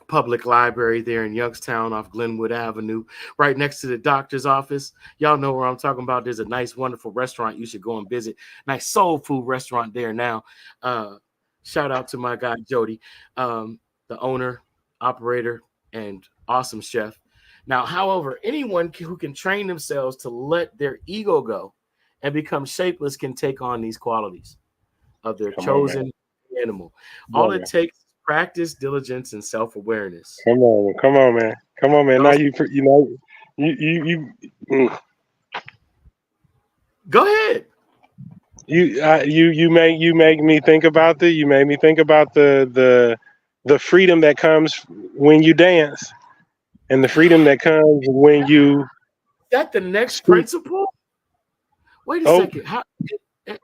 public library there in Youngstown off Glenwood Avenue, right next to the doctor's office. Y'all know where I'm talking about. There's a nice, wonderful restaurant you should go and visit. Nice soul food restaurant there now. Uh, Shout out to my guy Jody, the owner, operator, and awesome chef. Now, however, anyone who can train themselves to let their ego go and become shapeless can take on these qualities of their Come on, man. chosen animal. Come All on, it man. takes is practice, diligence, and self-awareness. Come on, come on, man. Come on, man. Now Those, you know go ahead. you make me think about the freedom that comes when you dance and the freedom that comes when you Is that the next speak. principle? Wait a Oh, second. How?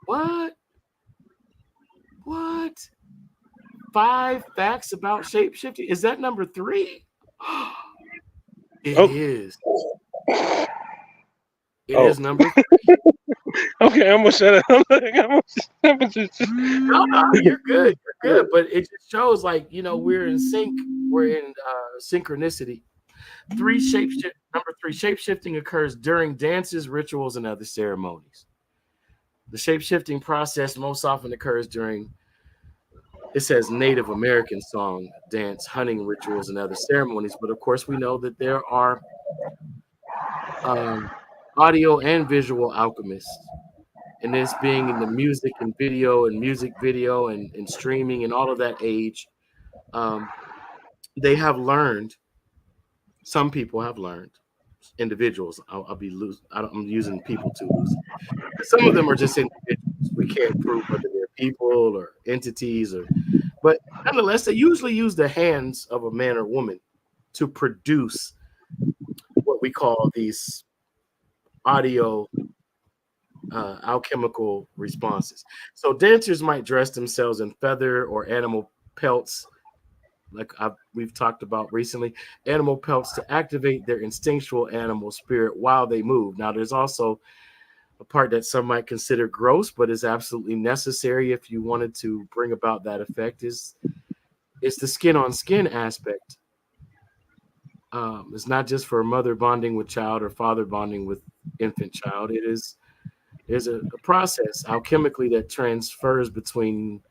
What? What? 5 facts about shapeshifting? Is that number 3? It oh, is. It oh. is number. Okay, I'm gonna shut up. I'm gonna just. No, no, you're good. You're good. But it just shows, like, we're in sync. We're in synchronicity. Number 3, shape shifting occurs during dances, rituals, and other ceremonies. The shape shifting process most often occurs during, it says, Native American song, dance, hunting rituals, and other ceremonies. But of course, we know that there are um, audio and visual alchemists. And this being in the music video and streaming and all of that age, um, they have learned, some people have learned, individuals, I'll be loose, I'm using people too loose. Some of them are just individuals. We can't prove whether they're people or entities, but nonetheless, they usually use the hands of a man or woman to produce what we call these audio alchemical responses. So dancers might dress themselves in feather or animal pelts, like we've talked about recently, animal pelts to activate their instinctual animal spirit while they move. Now, there's also a part that some might consider gross, but is absolutely necessary if you wanted to bring about that effect. Is the skin on skin aspect. It's not just for mother bonding with child or father bonding with infant child. There's a process alchemically that transfers between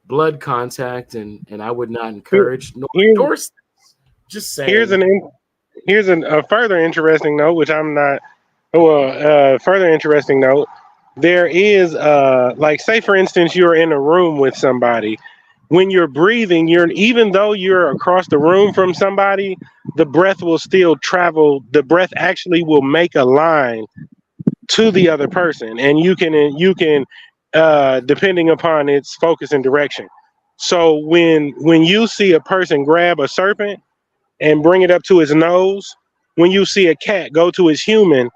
blood contact, and I would not Here, encourage nor here's endorse this. Just here's saying. an in- here's a further interesting note, which I'm not. Further interesting note. There is like, say for instance, you're in a room with somebody. When you're breathing, you're even though you're across the room from somebody, the breath will still travel. The breath actually will make a line to the other person, and you can depending upon its focus and direction. So when you see a person grab a serpent and bring it up to his nose, when you see a cat go to his human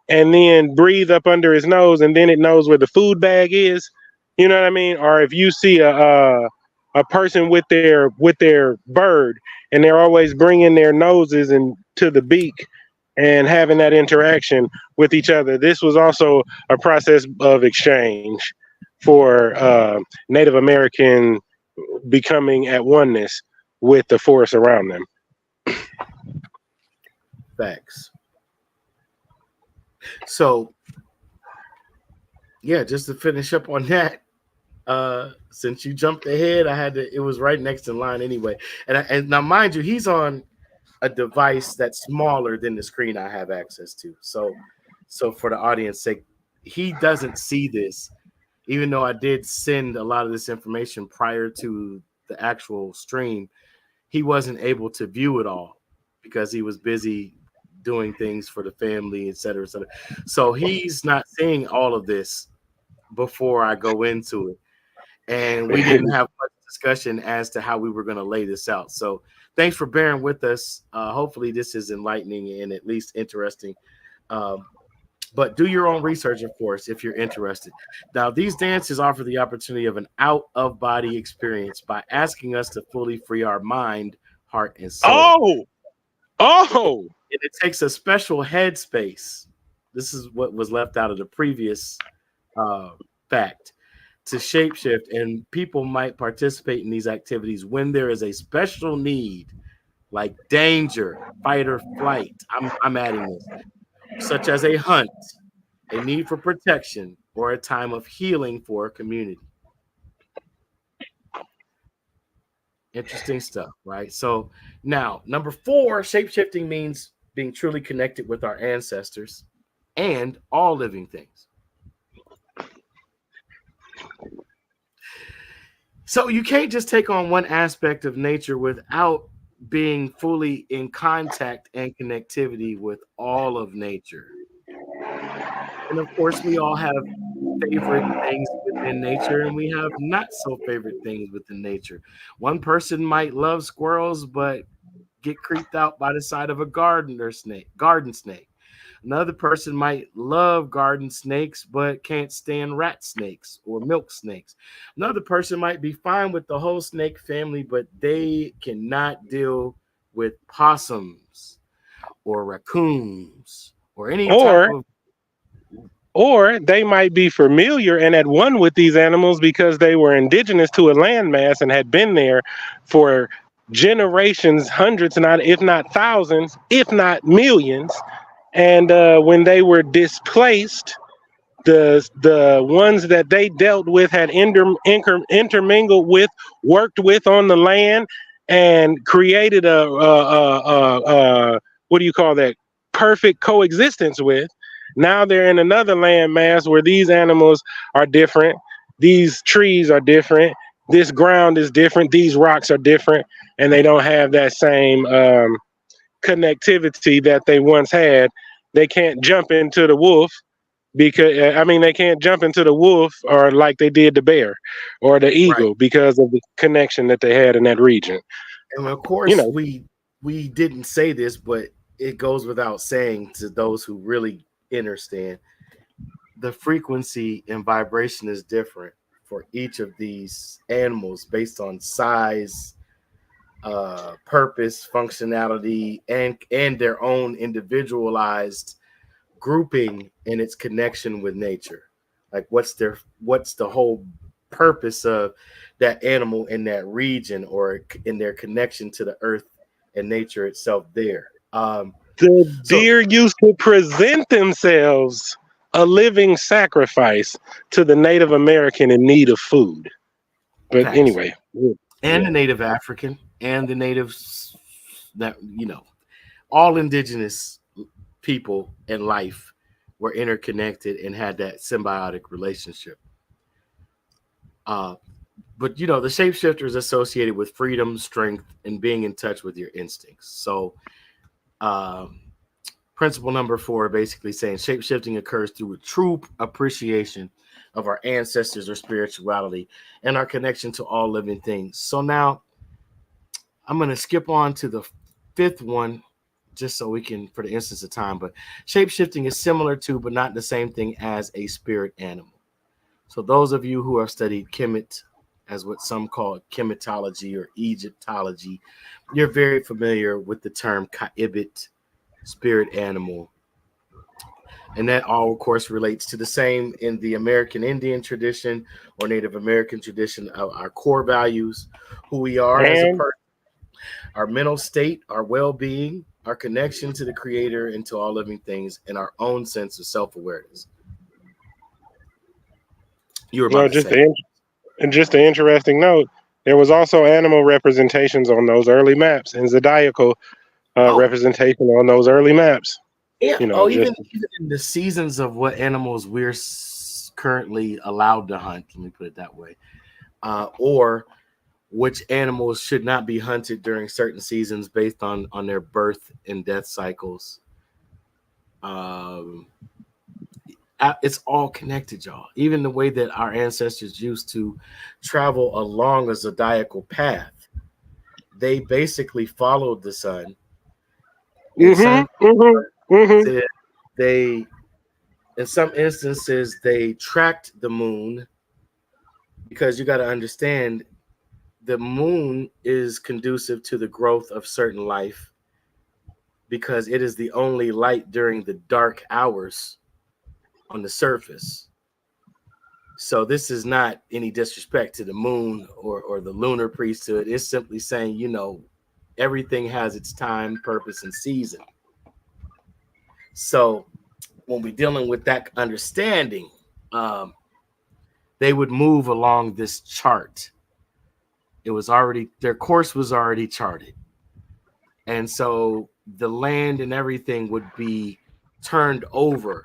and then breathe up under his nose, and then it knows where the food bag is, you know what I mean? Or if you see a person with their bird, and they're always bringing their noses and to the beak and having that interaction with each other. This was also a process of exchange for Native American becoming at oneness with the forest around them. Facts. So yeah, just to finish up on that, since you jumped ahead, I had to. It was right next in line anyway, and now mind you, he's on a device that's smaller than the screen I have access to. So for the audience sake, he doesn't see this, even though I did send a lot of this information prior to the actual stream. He wasn't able to view it all because he was busy doing things for the family, et cetera, et cetera. So he's not seeing all of this before I go into it. And we didn't have much discussion as to how we were going to lay this out. So thanks for bearing with us. Hopefully this is enlightening and at least interesting. Um, but do your own research, of course, if you're interested. Now, these dances offer the opportunity of an out of body experience by asking us to fully free our mind, heart, and soul. Oh, oh, It takes a special headspace. This is what was left out of the previous uh, fact to shapeshift, and people might participate in these activities when there is a special need, like danger, fight or flight. I'm adding this, such as a hunt, a need for protection, or a time of healing for a community. Interesting stuff, right? So now, number 4, shapeshifting means being truly connected with our ancestors and all living things. So you can't just take on one aspect of nature without being fully in contact and connectivity with all of nature. And of course, we all have favorite things within nature and we have not so favorite things within nature. One person might love squirrels, but get creeped out by the sight of a garden snake. Another person might love garden snakes, but can't stand rat snakes or milk snakes. Another person might be fine with the whole snake family, but they cannot deal with possums or raccoons or any type Or of or they might be familiar and at one with these animals because they were indigenous to a landmass and had been there for generations, hundreds, not if not thousands, if not millions. And when they were displaced, the ones that they dealt with had intermingled with, worked with on the land, and created a what do you call that? Perfect coexistence with. Now they're in another landmass where these animals are different, these trees are different, this ground is different, these rocks are different, and they don't have that same connectivity that they once had. They can't jump into the wolf because I mean they can't jump into the wolf or like they did the bear or the right. eagle because of the connection that they had in that region. And of You course, know, we didn't say this, but it goes without saying to those who really understand the frequency and vibration is different for each of these animals based on size, purpose, functionality, and their own individualized grouping in its connection with nature. Like what's the whole purpose of that animal in that region or in their connection to the earth and nature itself there. the So deer used to present themselves a living sacrifice to the Native American in need of food. But facts. anyway, And yeah. the native African and the natives that all indigenous people in life were interconnected and had that symbiotic relationship. Uh, but the shapeshifter is associated with freedom, strength, and being in touch with your instincts. So, um, principle number 4 basically saying shapeshifting occurs through a true appreciation of our ancestors or spirituality and our connection to all living things. So now I'm going to skip on to the fifth one just so we can, for the instance of time. But shapeshifting is similar to, but not the same thing as a spirit animal. So those of you who have studied Kemet, as what some call chematology or Egyptology, you're very familiar with the term Kaibit, spirit animal. And that all, of course, relates to the same in the American Indian tradition or Native American tradition of our core values, who we are as a And person, our mental state, our well being, our connection to the Creator and to all living things, and our own sense of self awareness. You were you about know, to say. just an interesting note. There was also animal representations on those early maps and zodiacal Oh, representation on those early maps. yeah. You know, Oh, just even in the seasons of what animals we're currently allowed to hunt, let me put it that way, or which animals should not be hunted during certain seasons based on their birth and death cycles. Um, it's all connected, y'all. Even the way that our ancestors used to travel along a zodiacal path, they basically followed the sun. In mm-hmm, some mm-hmm, mm-hmm. instances, they in some instances they tracked the moon because you got to understand the moon is conducive to the growth of certain life because it is the only light during the dark hours on the surface. So this is not any disrespect to the moon or the lunar priesthood. It's simply saying, everything has its time, purpose, and season. So when we're dealing with that understanding, um, they would move along this chart. It was already their course was already charted, and so the land and everything would be turned over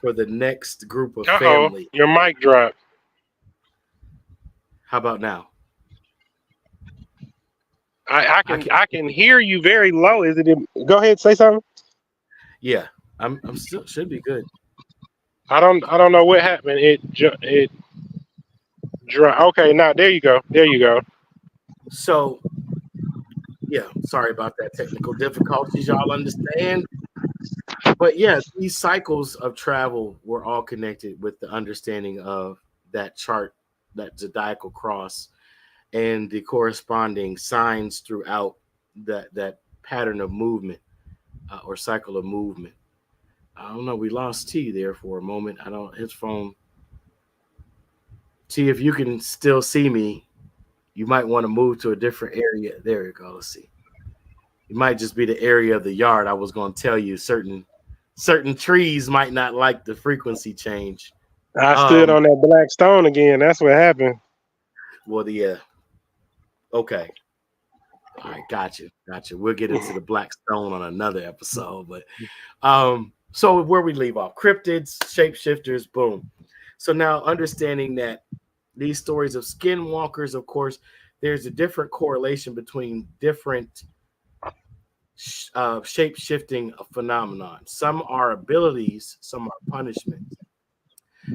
for the next group of Uh oh, family. your mic dropped. How about now? I I can can. I can hear you very low. Is it? Go ahead, say something. Yeah, I'm still should be good. I don't know what happened. It dry. Okay, now there you go. There you go. So yeah, sorry about that technical difficulties. Y'all understand? But yeah, these cycles of travel were all connected with the understanding of that chart, that zodiacal cross, and the corresponding signs throughout that pattern of movement or cycle of movement. I don't know. We lost T there for a moment. I don't. His phone. T, if you can still see me, you might want to move to a different area. There you go. Let's see. It might just be the area of the yard. I was going to tell you certain trees might not like the frequency change. I stood Um. on that black stone again. That's what happened. Well, the okay. All right, got you. We'll get into the black stone on another episode, but so where we leave off, cryptids, shapeshifters, boom. So now understanding that these stories of skinwalkers, of course, there's a different correlation between different shape shifting phenomenon. Some are abilities, some are punishments.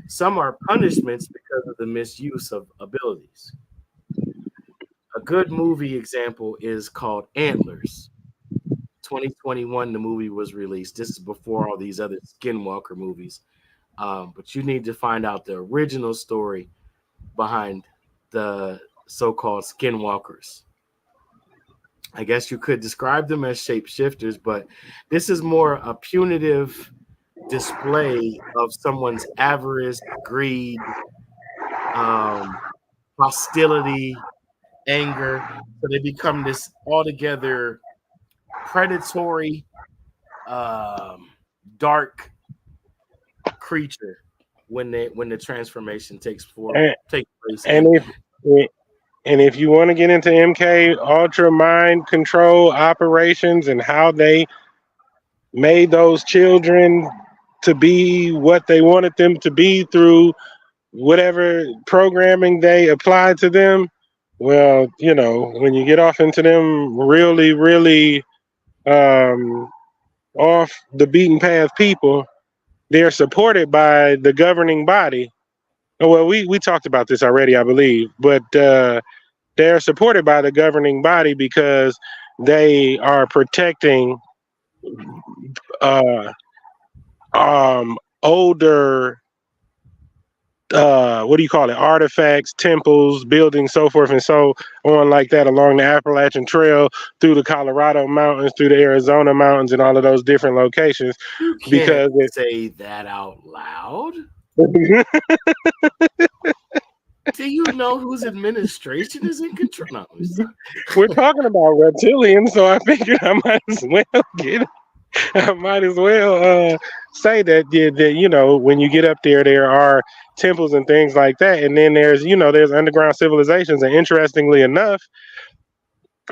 Some are punishments because of the misuse of abilities. A good movie example is called Antlers. 2021, the movie was released. This is before all these other Skinwalker movies. But you need to find out the original story behind the so-called Skinwalkers. I guess you could describe them as shapeshifters, but this is more a punitive display of someone's avarice, greed, um, hostility, anger. So they become this altogether predatory, um, dark creature when the transformation And, takes place. and And if you want to get into MK Ultra mind control operations and how they made those children to be what they wanted them to be through whatever programming they applied to them, well, when you get off into them really, really um, off the beaten path people, they're supported by the governing body. Well, we talked about this already, I believe, but they're supported by the governing body because they are protecting uh, older what do you call it, artifacts, temples, buildings, so forth and so on, like that, along the Appalachian Trail, through the Colorado mountains, through the Arizona mountains, and all of those different locations, you can't because say that out loud. it Do you know whose administration is in control? No, let me stop. we're talking about reptilians, so I figured I might as well get I might as well say that, that when you get up there, there are temples and things like that, and then there's underground civilizations, and interestingly enough,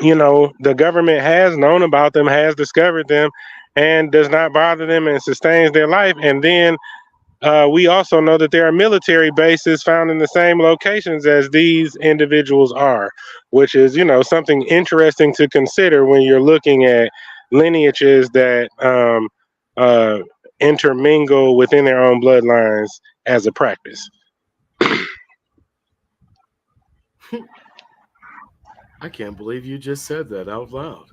the government has known about them, has discovered them, and does not bother them and sustains their life. And then we also know that there are military bases found in the same locations as these individuals are, which is, something interesting to consider when you're looking at lineages that uh, intermingle within their own bloodlines as a practice. I can't believe you just said that out loud.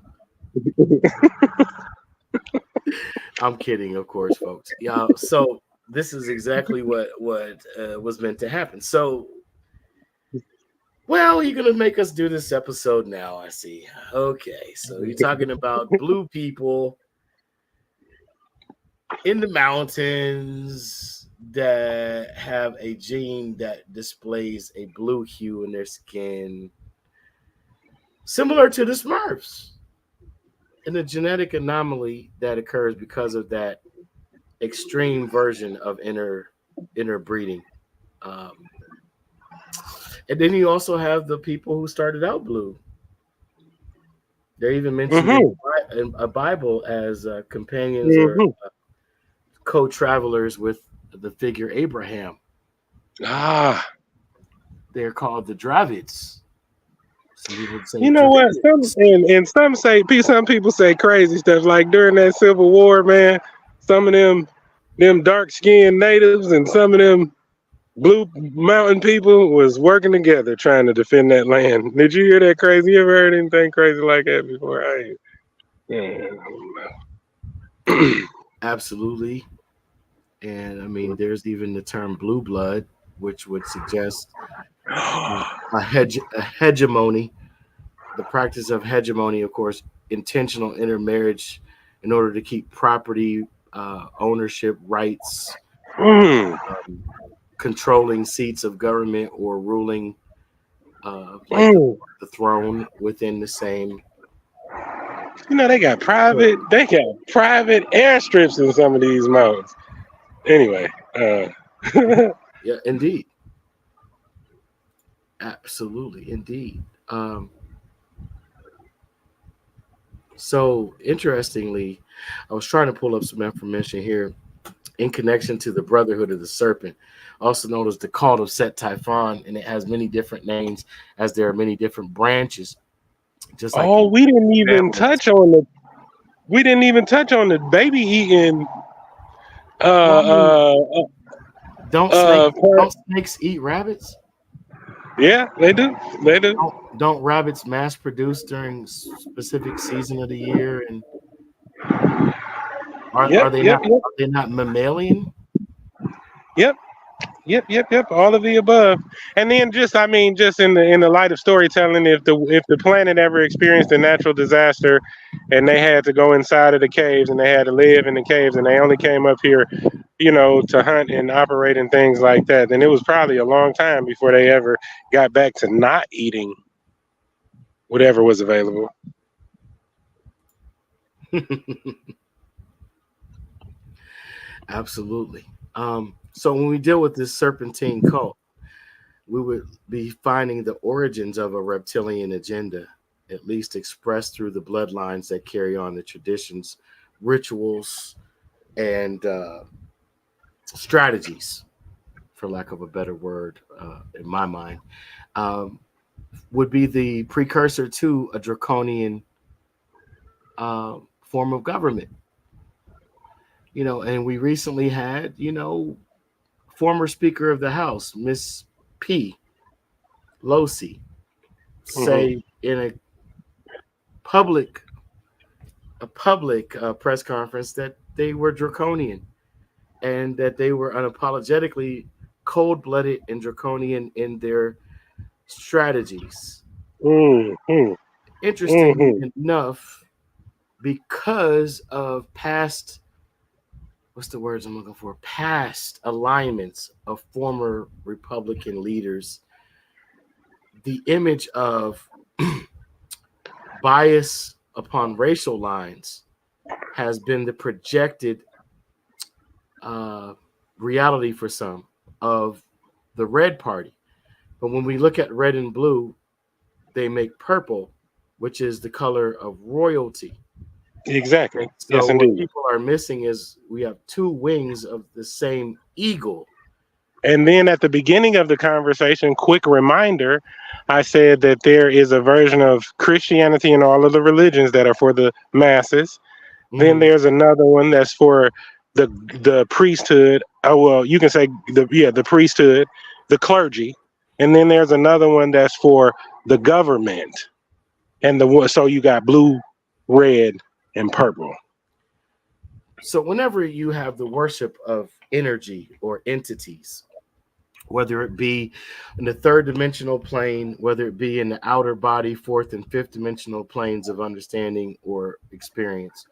I'm kidding, of course, folks. Yeah. So this is exactly what was meant to happen. So, well, you're gonna make us do this episode now. I see. Okay. So you're talking about blue people in the mountains that have a gene that displays a blue hue in their skin, similar to the Smurfs, and a genetic anomaly that occurs because of that extreme version of interbreeding. Um, and then you also have the people who started out blue. They're even mentioned Hmm. in a Bible as companions or Hmm. co-travelers with the figure Abraham. Ah, They're called the Dravids. Some people would say You know what? Dravidians. Some people say crazy stuff. Like during that Civil War, man, some of them dark skinned natives and some of them blue mountain people was working together trying to defend that land. Did you hear that crazy? You ever heard anything crazy like that before? Yeah, Absolutely. And I mean, there's even the term blue blood, which would suggest a hegemony, the practice of hegemony, of course, intentional intermarriage in order to keep property, ownership rights, mm, um, controlling seats of government or ruling, like mm. the throne within the same. You know they got private airstrips in some of these mountains. Anyway, Yeah, indeed. Absolutely, indeed. So interestingly, I was trying to pull up some information here in connection to the Brotherhood of the Serpent, also known as the Cult of Set Typhon, and it has many different names as there are many different branches, just like oh, in families. we didn't even touch on the baby eating Well, I mean, uh don't snakes part. don't snakes eat rabbits? Yeah, they do. Don't rabbits mass produce during specific season of the year? And Yep, yep, yep, are they not mammalian? yep. Yep. All of the above, and then just in the light of storytelling, if the planet ever experienced a natural disaster, and they had to go inside of the caves and they had to live in the caves and they only came up here, to hunt and operate and things like that, then it was probably a long time before they ever got back to not eating whatever was available. Absolutely. So when we deal with this serpentine cult, we would be finding the origins of a reptilian agenda, at least expressed through the bloodlines that carry on the traditions, rituals, and strategies, for lack of a better word, in my mind, um, would be the precursor to a draconian form of government. And we recently had, former Speaker of the House, Miss P. Losi, Hmm. say in public a public press conference that they were draconian and that they were unapologetically cold-blooded and draconian in their strategies. Hmm. Interestingly Hmm. enough, because of past, what's the words I'm looking for, past alignments of former Republican leaders, the image of bias upon racial lines has been the projected uh, reality for some of the red party. But when we look at red and blue, they make purple, which is the color of royalty. Exactly. And so Yes, what indeed. people are missing is we have two wings of the same eagle. And then at the beginning of the conversation, quick reminder, I said that there is a version of Christianity and all of the religions that are for the masses. Then Mhm. there's another one that's for the priesthood. Oh well, you can say the priesthood, the clergy, and then there's another one that's for the government. And so you got blue, red, and purple. So whenever you have the worship of energy or entities, whether it be in the third dimensional plane, whether it be in the outer body, fourth and fifth dimensional planes of understanding or experience,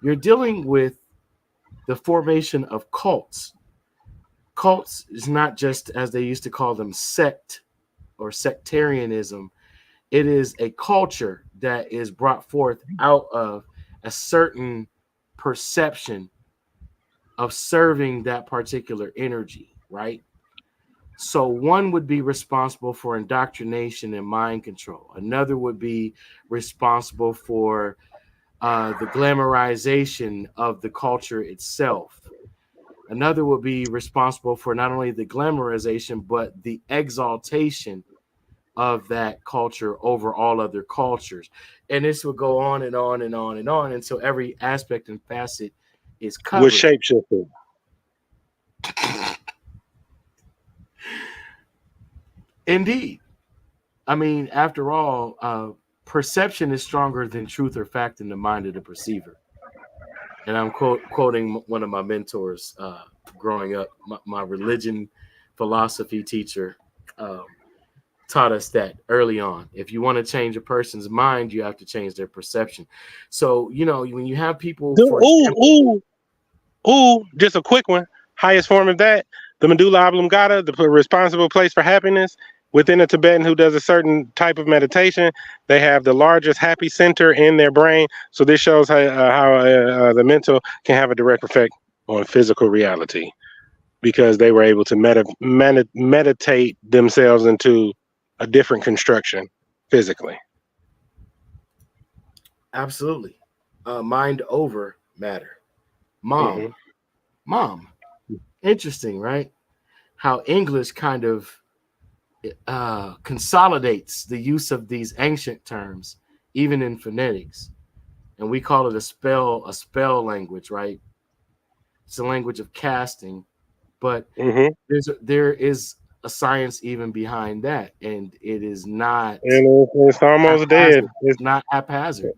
you're dealing with the formation of cults. Cults is not just, as they used to call them, sect or sectarianism. It is a culture that is brought forth out of a certain perception of serving that particular energy, right? So one would be responsible for indoctrination and mind control. Another would be responsible for the glamorization of the culture itself. Another would be responsible for not only the glamorization but the exaltation of that culture over all other cultures. And this would go on and on and on and on. And so every aspect and facet is Was covered. shapeshifted. Indeed. I mean, after all, perception is stronger than truth or fact in the mind of the perceiver. And I'm quoting one of my mentors growing up. My religion philosophy teacher um, taught us that early on. If you want to change a person's mind, you have to change their perception. So, when you have people, for Ooh, example, ooh, ooh, just a quick one. Highest form of that, the medulla oblongata, the responsible place for happiness. Within a Tibetan who does a certain type of meditation, they have the largest happy center in their brain. So this shows how the mental can have a direct effect on physical reality because they were able to meditate themselves into a different construction physically. absolutely, mind over matter. Mom, Hmm. mom. Interesting, right? How English kind of consolidates the use of these ancient terms, even in phonetics, and we call it a spell language, right? It's a language of casting, but Hmm. there is a science even behind that, and it is not And it's almost dead. haphazard. It's not haphazard.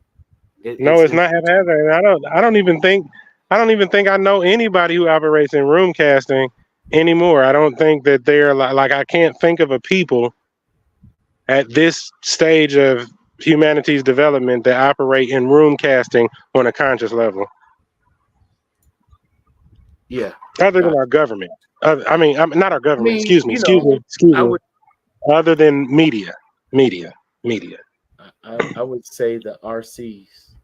It, No, it's it's not intentional. haphazard. And I don't even think I know anybody who operates in room casting anymore. I don't think that they're like I can't think of a people at this stage of humanity's development that operate in room casting on a conscious level, Yeah, other than got. our government. Not our I government. mean, Excuse I me. would Other than media, media. I would say the RCs.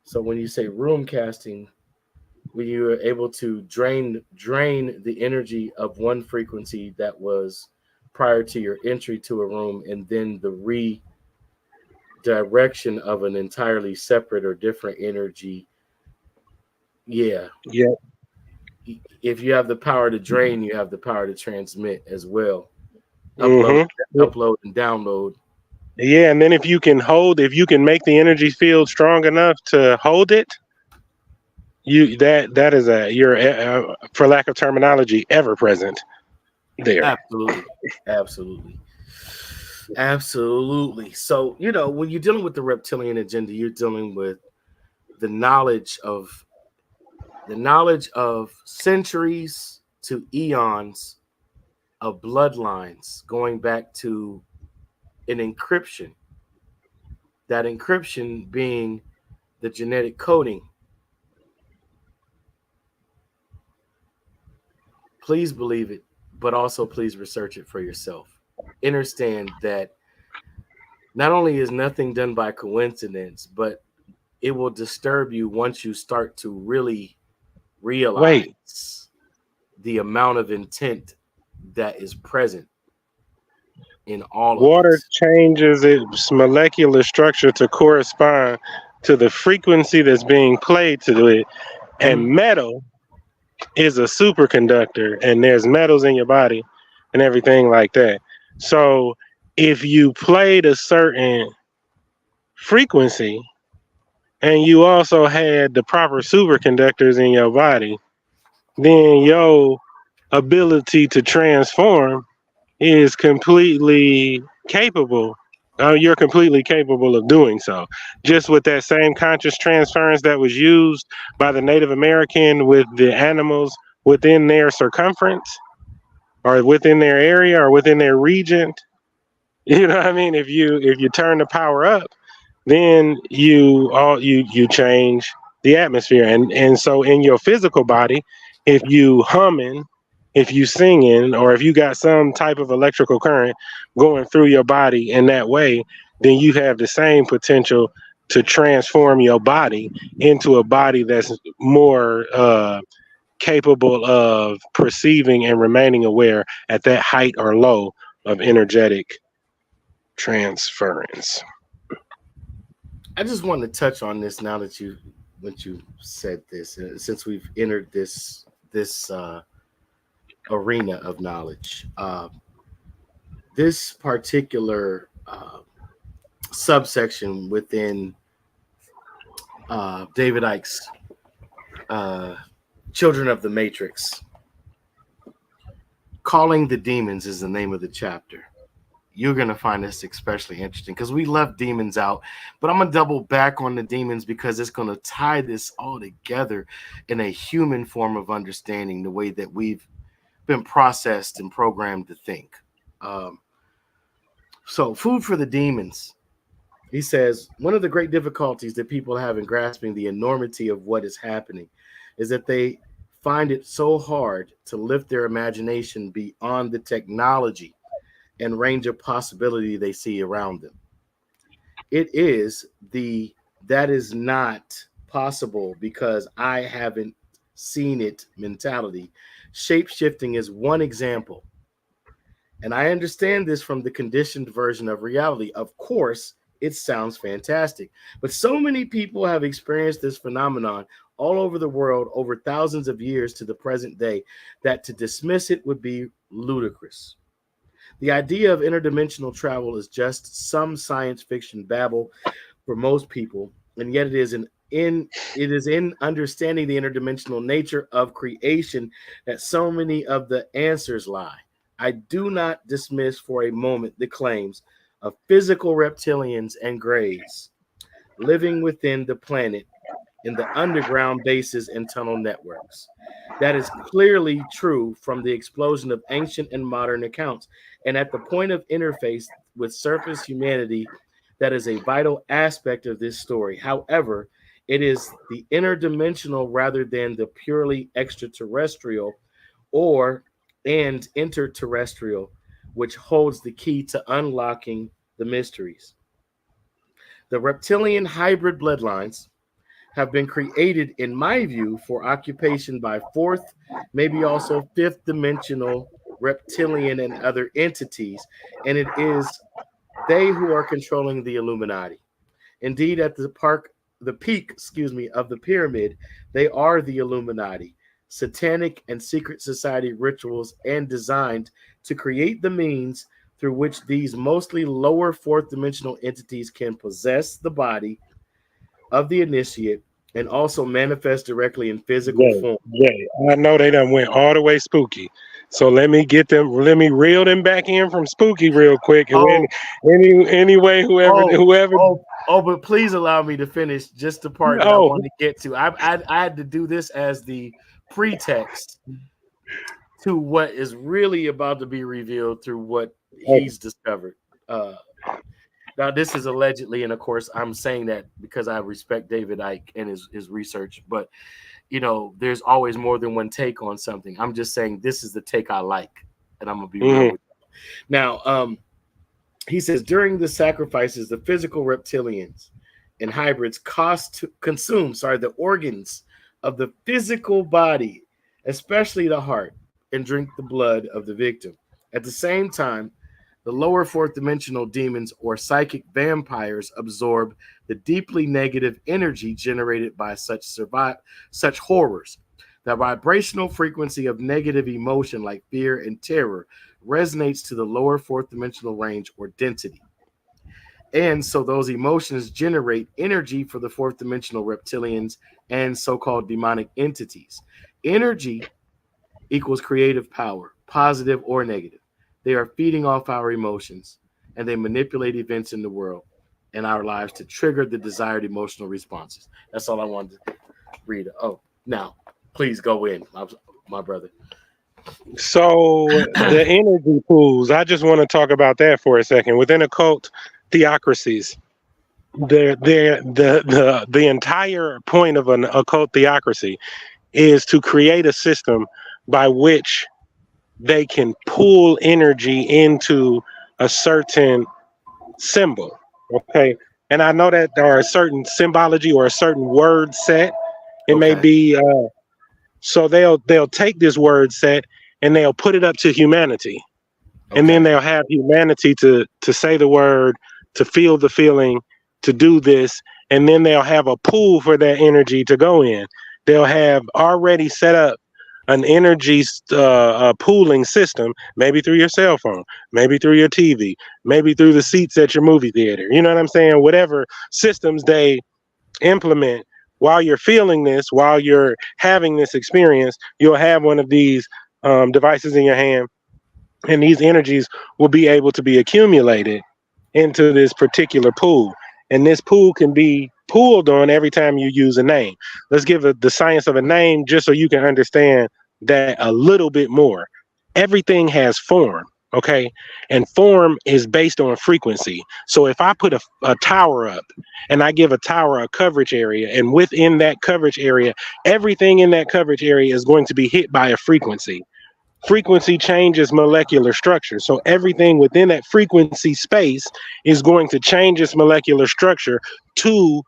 So when you say room casting, when you are able to drain the energy of one frequency that was prior to your entry to a room, and then the redirection of an entirely separate or different energy. Yeah, Yeah. if you have the power to drain, you have the power to transmit as well. Upload, Hmm. upload, and download. Yeah, and then if you can make the energy field strong enough to hold it, that is you're for lack of terminology ever present there. Absolutely, absolutely, absolutely. So when you're dealing with the reptilian agenda, you're dealing with the knowledge of centuries to eons of bloodlines going back to an encryption. That encryption being the genetic coding. Please believe it, but also please research it for yourself. Understand that not only is nothing done by coincidence, but it will disturb you once you start to really Wait, realize the amount of intent that is present in all of water this. changes its molecular structure to correspond to the frequency that's being played to it, and Mhm. metal is a superconductor, and there's metals in your body and everything like that. So if you played a certain frequency and you also had the proper superconductors in your body, then your ability to transform is completely capable. You're completely capable of doing so. Just with that same conscious transference that was used by the Native American with the animals within their circumference or within their area or within their region. You know what I mean? If you turn the power up, then you change the atmosphere, and so in your physical body, if you humming, if you singing, or if you got some type of electrical current going through your body in that way, then you have the same potential to transform your body into a body that's more capable of perceiving and remaining aware at that height or low of energetic transference. I just wanted to touch on this now that you said this, since we've entered this arena of knowledge. this particular subsection within David Icke's uh, Children of the Matrix, Calling the Demons is the name of the chapter. You're going to find this especially interesting because we left demons out, but I'm going to double back on the demons because it's going to tie this all together in a human form of understanding the way that we've been processed and programmed to think. So, food for the demons. He says, one of the great difficulties that people have in grasping the enormity of what is happening is that they find it so hard to lift their imagination beyond the technology and range of possibility they see around them. It is the that is not possible because I haven't seen it mentality. Shape shifting is one example. And I understand this from the conditioned version of reality. Of course, it sounds fantastic. But so many people have experienced this phenomenon all over the world over thousands of years to the present day that to dismiss it would be ludicrous. The idea of interdimensional travel is just some science fiction babble for most people, and yet it is in understanding the interdimensional nature of creation that so many of the answers lie. I do not dismiss for a moment the claims of physical reptilians and greys living within the planet in the underground bases and tunnel networks. That is clearly true from the explosion of ancient and modern accounts. And at the point of interface with surface humanity, that is a vital aspect of this story. However, it is the interdimensional rather than the purely extraterrestrial or and interterrestrial which holds the key to unlocking the mysteries. The reptilian hybrid bloodlines have been created, in my view, for occupation by fourth, maybe also fifth dimensional reptilian and other entities, and it is they who are controlling the Illuminati. Indeed, at the peak, of the pyramid, they are the Illuminati, satanic and secret society rituals, and designed to create the means through which these mostly lower fourth dimensional entities can possess the body of the initiate and also manifest directly in physical Jay, form. Jay, I know they done went all the way spooky. So let me get them. Let me reel them back in from spooky real quick. And Oh, anyway, oh, whoever. but please allow me to finish just the part that I Oh, want to get to. I had to do this as the pretext to what is really about to be revealed through what okay. he's discovered. Uh, Now, this is allegedly, and of course, I'm saying that because I respect David Icke and his research. But there's always more than one take on something. I'm just saying this is the take I like, and I'm gonna be real Mhm. with you. Now, he says during the sacrifices, the physical reptilians and hybrids consume, the organs of the physical body, especially the heart, and drink the blood of the victim. At the same time, the lower fourth dimensional demons or psychic vampires absorb the deeply negative energy generated by such horrors. The vibrational frequency of negative emotion like fear and terror resonates to the lower fourth dimensional range or density. And so those emotions generate energy for the fourth dimensional reptilians and so-called demonic entities. Energy equals creative power, positive or negative. They are feeding off our emotions and they manipulate events in the world and our lives to trigger the desired emotional responses. That's all I wanted to read. Oh, now please go in, my brother. So the energy pools. I just want to talk about that for a second. Within occult theocracies, the entire point of an occult theocracy is to create a system by which they can pull energy into a certain symbol. Okay. And I know that there are a certain symbology or a certain word set. It may Okay. be so they'll take this word set and they'll put it up to humanity. And then Okay. they'll have humanity to say the word, to feel the feeling, to do this, and then they'll have a pool for that energy to go in. They'll have already set up an energy pooling system, maybe through your cell phone, maybe through your TV, maybe through the seats at your movie theater. You know what I'm saying? Whatever systems they implement while you're feeling this, while you're having this experience, you'll have one of these devices in your hand, and these energies will be able to be accumulated into this particular pool. And this pool can be pulled on every time you use a name. Let's give the science of a name just so you can understand that a little bit more. Everything has form, okay? And form is based on frequency. So if I put a tower up and I give a tower a coverage area, and within that coverage area, everything in that coverage area is going to be hit by a frequency. Frequency changes molecular structure. So everything within that frequency space is going to change its molecular structure to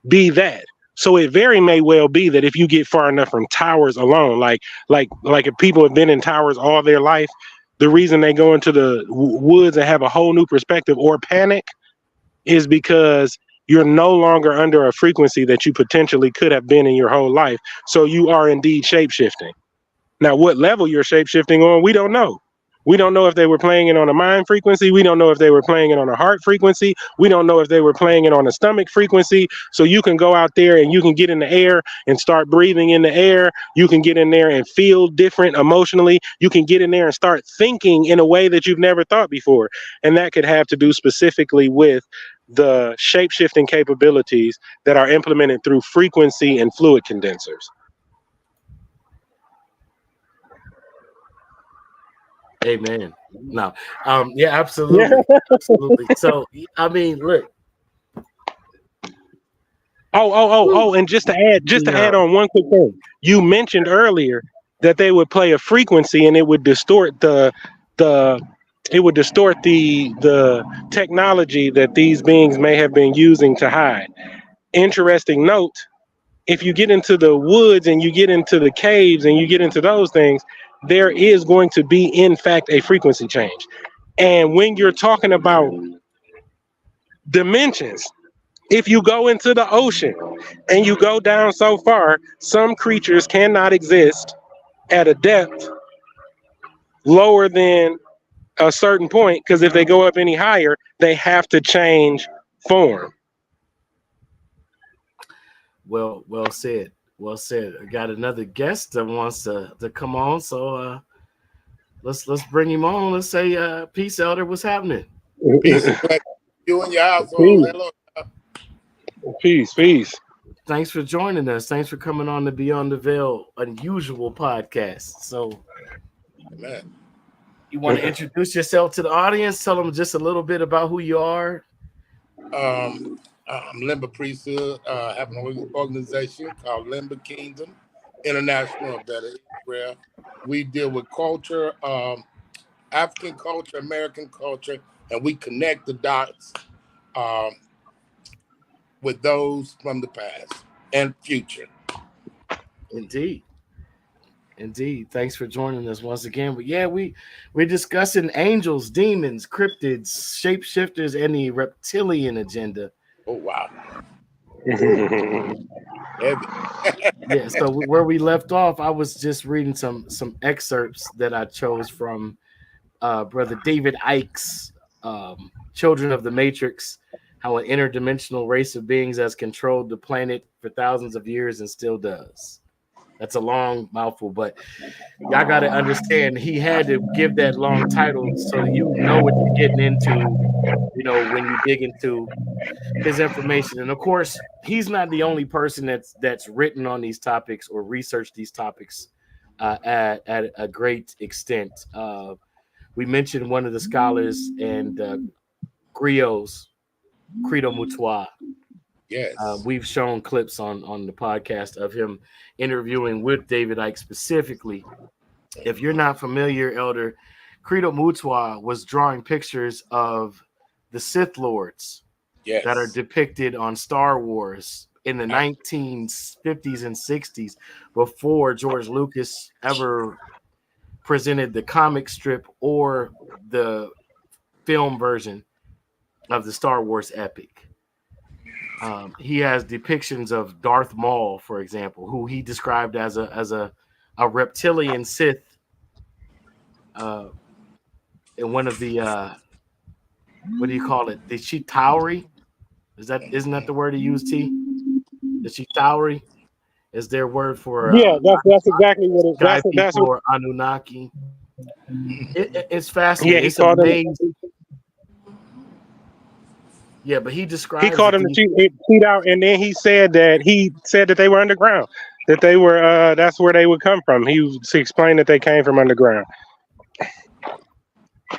be that. So it very may well be that if you get far enough from towers alone, like if people have been in towers all their life, the reason they go into the woods and have a whole new perspective or panic is because you're no longer under a frequency that you potentially could have been in your whole life. So you are indeed shape shifting. Now, what level you're shape shifting on, we don't know. We don't know if they were playing it on a mind frequency. We don't know if they were playing it on a heart frequency. We don't know if they were playing it on a stomach frequency. So you can go out there and you can get in the air and start breathing in the air. You can get in there and feel different emotionally. You can get in there and start thinking in a way that you've never thought before. And that could have to do specifically with the shape shifting capabilities that are implemented through frequency and fluid condensers. Amen. No, yeah, absolutely, absolutely. So, I mean, look, And just to add on one quick thing. You mentioned earlier that they would play a frequency and it would distort the the technology that these beings may have been using to hide. Interesting note, if you get into the woods and you get into the caves and you get into those things, there is going to be in fact a frequency change. And when you're talking about dimensions, if you go into the ocean and you go down so far, some creatures cannot exist at a depth lower than a certain point, because if they go up any higher, they have to change form. well said, well said. I got another guest that wants to come on, so let's bring him on. Let's say, peace, Elder. What's happening? Peace and blessings. You and your household. Peace, Hello. peace. Thanks for joining us. Thanks for coming on the Beyond the Veil Unusual podcast. So, Amen. you want to introduce yourself to the audience? Tell them just a little bit about who you are. I'm Limber Priesthood. I have an organization called Limber Kingdom International of Better Israel. We deal with culture, African culture, American culture, and we connect the dots with those from the past and future. Indeed. Indeed. Thanks for joining us once again. But yeah, we're discussing angels, demons, cryptids, shapeshifters, and the reptilian agenda. Oh, wow. Yeah, so where we left off, I was just reading some excerpts that I chose from Brother David Icke's Children of the Matrix, how an interdimensional race of beings has controlled the planet for thousands of years and still does. That's a long mouthful, but y'all got to understand he had to give that long title so you know what you're getting into, when you dig into his information. And of course, he's not the only person that's written on these topics or researched these topics at a great extent. We mentioned one of the scholars and Griots, Credo Mutua. Yes. We've shown clips on the podcast of him interviewing with David Icke specifically. If you're not familiar, Elder, Credo Mutua was drawing pictures of the Sith Lords that are depicted on Star Wars in the 1950s and 60s before George Lucas ever presented the comic strip or the film version of the Star Wars epic. He has depictions of Darth Maul, for example, who he described as a a reptilian Sith in one of the what do you call it? The Chitauri? Isn't that the word he used? T. The Chitauri is their word for Yeah, that's exactly what it. sky That's people what. or Anunnaki. It's Yeah, fascinating. he It's called them. amazing. Yeah, but he He describes called that them to these cheat out, and then he said that they were underground. That they were. That's where they would come from. He explained that they came from underground.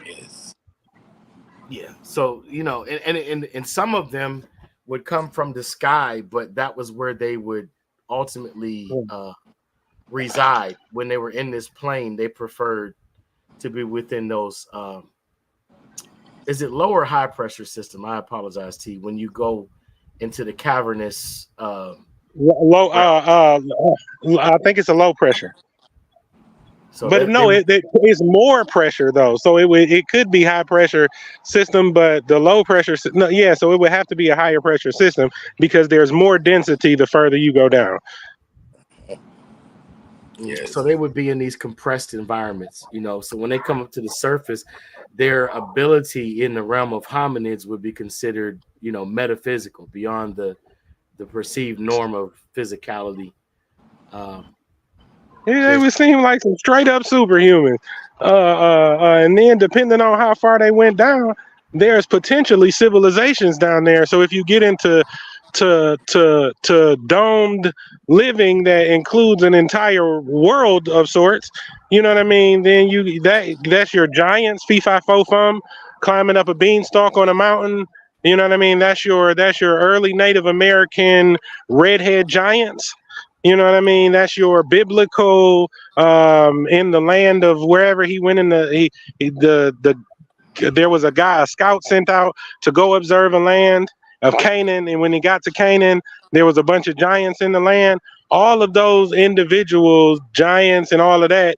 Yes. yeah. So and some of them would come from the sky, but that was where they would ultimately reside when they were in this plane. They preferred to be within those. Is it low or high pressure system? I apologize, T. When you go into the cavernous Low. realm, I think it's a low pressure. so But they no, it's more pressure though. So it could be high pressure system, but the low pressure no, yeah. So it would have to be a higher pressure system because there's more density the further you go down. so Yes. they would be in these compressed environments. So when they come up to the surface, their ability in the realm of hominids would be considered metaphysical, beyond the perceived norm of physicality. um, It there's would seem like some straight up superhumans. And then depending on how far they went down, there's potentially civilizations down there. So if you get into to domed living that includes an entire world of sorts, you know what I mean? Then that's your giants, fee fi fo fum, climbing up a beanstalk on a mountain. You know what I mean? That's your early Native American redhead giants. You know what I mean? That's your biblical in the land of wherever he went in the there was a scout sent out to go observe a land of Canaan, and when he got to Canaan, there was a bunch of giants in the land. All of those individuals, giants, and all of that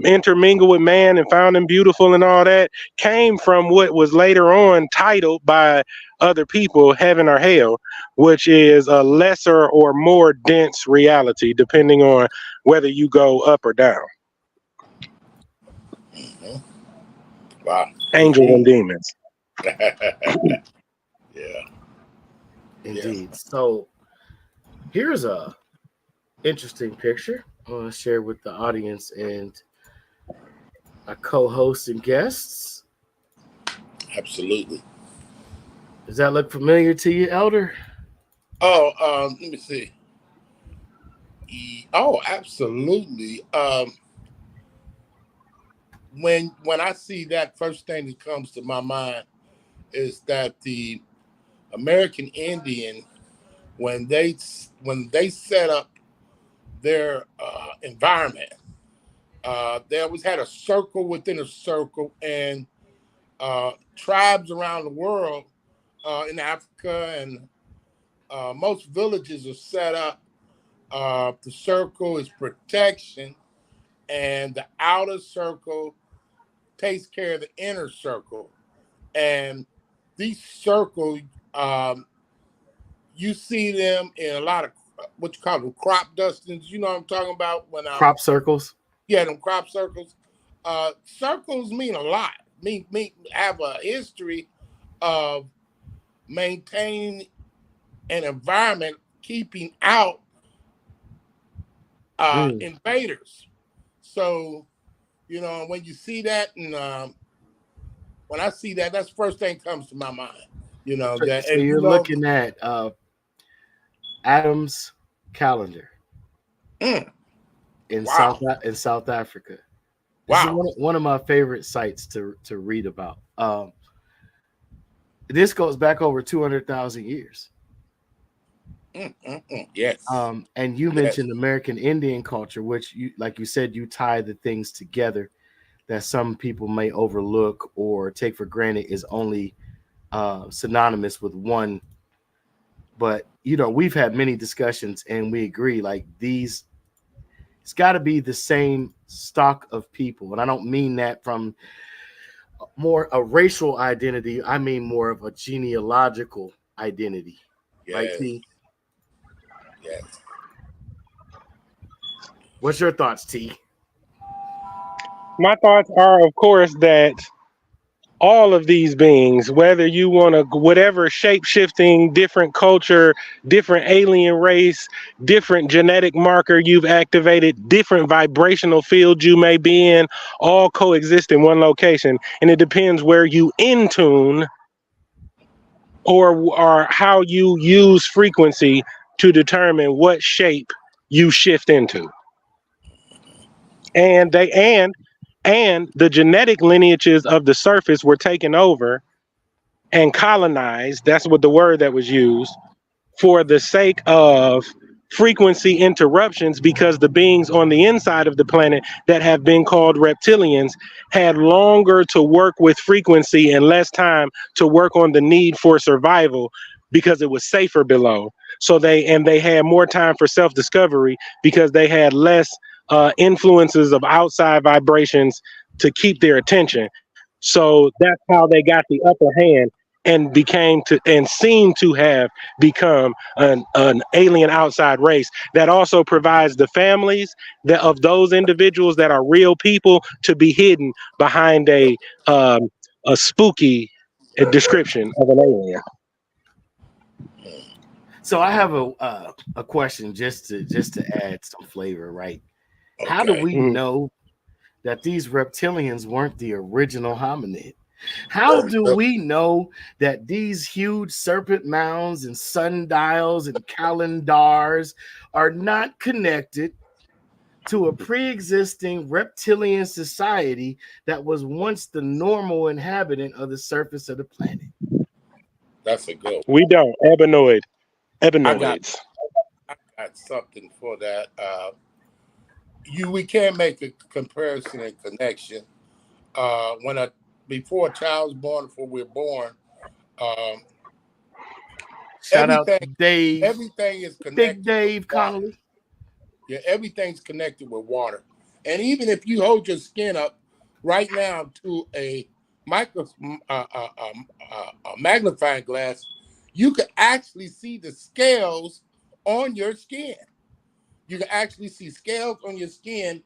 intermingled with man and found him beautiful and all that came from what was later on titled by other people heaven or hell, which is a lesser or more dense reality depending on whether you go up or down. Mhm. Wow. Angels and indeed, demons. Yeah. Yeah. indeed. So here's a interesting picture I want to share with the audience and our co-hosts and guests. Absolutely. Does that look familiar to you, Elder? Oh, let me see. Oh, absolutely. When I see that, first thing that comes to my mind is that the American Indian, when they set up their environment, they always had a circle within a circle, and tribes around the world, in Africa, and most villages are set up. The circle is protection, and the outer circle takes care of the inner circle. And these circles, um, you see them in a lot of what you call them crop dustings. You know what I'm talking about? When Crop circles. yeah, them crop circles. Circles mean a lot. Mean have a history of maintaining an environment, keeping out Mm. invaders. So when you see that, and when I see that, that's the first thing comes to my mind. That, So and you're looking at Adam's calendar mm, in wow, South Africa. This is wow, one of my favorite sites to read about. This goes back over 200,000 years. yes, And you yes, mentioned American Indian culture, which like you said, you tie the things together that some people may overlook or take for granted is only synonymous with one. But we've had many discussions and we agree like these, it's got to be the same stock of people. And I don't mean that from more a racial identity. I mean more of a genealogical identity, right? yes, T. yes. What's your thoughts, T? My thoughts are, of course, that all of these beings, whether you want to, whatever shape shifting, different culture, different alien race, different genetic marker you've activated, different vibrational field you may be in, all coexist in one location. And it depends where you in tune or how you use frequency to determine what shape you shift into. And and the genetic lineages of the surface were taken over and colonized. That's what the word that was used for the sake of frequency interruptions, because the beings on the inside of the planet that have been called reptilians had longer to work with frequency and less time to work on the need for survival because it was safer below. So they had more time for self-discovery because they had less influences of outside vibrations to keep their attention. So that's how they got the upper hand and became to and seem to have become an alien outside race that also provides the families of those individuals that are real people to be hidden behind a spooky description of an alien. So I have a question just to add some flavor, right? Okay. How do we know that these reptilians weren't the original hominid? How do we know that these huge serpent mounds and sundials and calendars are not connected to a pre-existing reptilian society that was once the normal inhabitant of the surface of the planet? That's a good one. We don't. Ebenoids. I got something for that. We can't make a comparison and connection. Before a child's born, before we're born, Shout out to Dave. Everything is connected. Big Dave Connolly. Yeah, everything's connected with water. And even if you hold your skin up right now to a magnifying glass, you can actually see the scales on your skin. You can actually see scales on your skin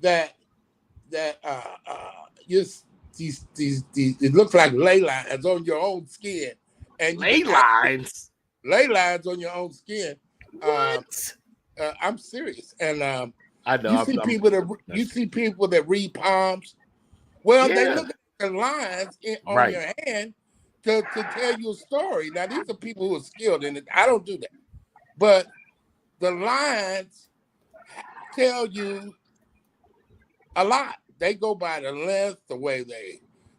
that these it looks like ley lines on your own skin. And ley lines on your own skin. What? I'm serious. And I know you see people that read palms. Well, they look at the lines on your hand to tell you a story. Now, these are people who are skilled in it. I don't do that. But the lines tell you a lot. They go by the length, the way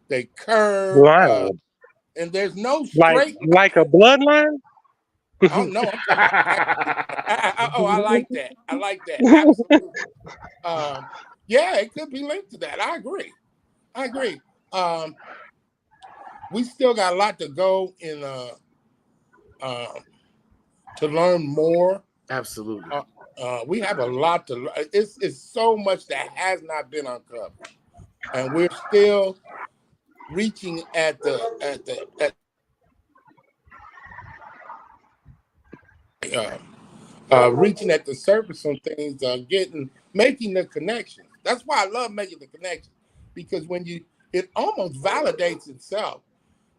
they curve, and there's no straight like a bloodline. Oh no! I like that. I like that. Absolutely. Yeah, it could be linked to that. I agree. We still got a lot to go in to learn more. Absolutely. We have a lot to learn. It's so much that has not been uncovered, and we're still reaching at reaching at the surface on things, making the connection. That's why I love making the connection, because it almost validates itself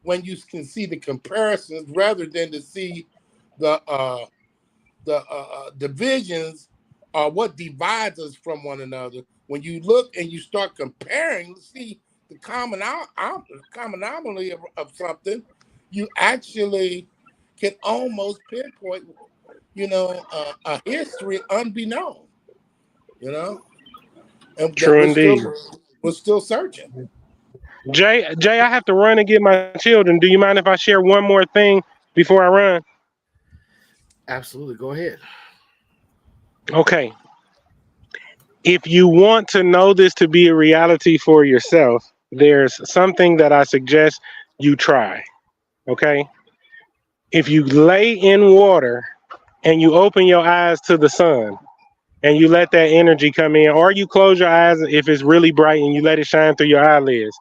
when you can see the comparisons rather than to see the divisions or what divides us from one another. When you look and you start comparing, see the commonality of something, you actually can almost pinpoint, a history unbeknown, and True indeed. We're still searching. Jay, I have to run and get my children. Do you mind if I share one more thing before I run? Absolutely. Go ahead. Okay. If you want to know this to be a reality for yourself, there's something that I suggest you try. Okay. If you lay in water and you open your eyes to the sun and you let that energy come in, or you close your eyes if it's really bright and you let it shine through your eyelids,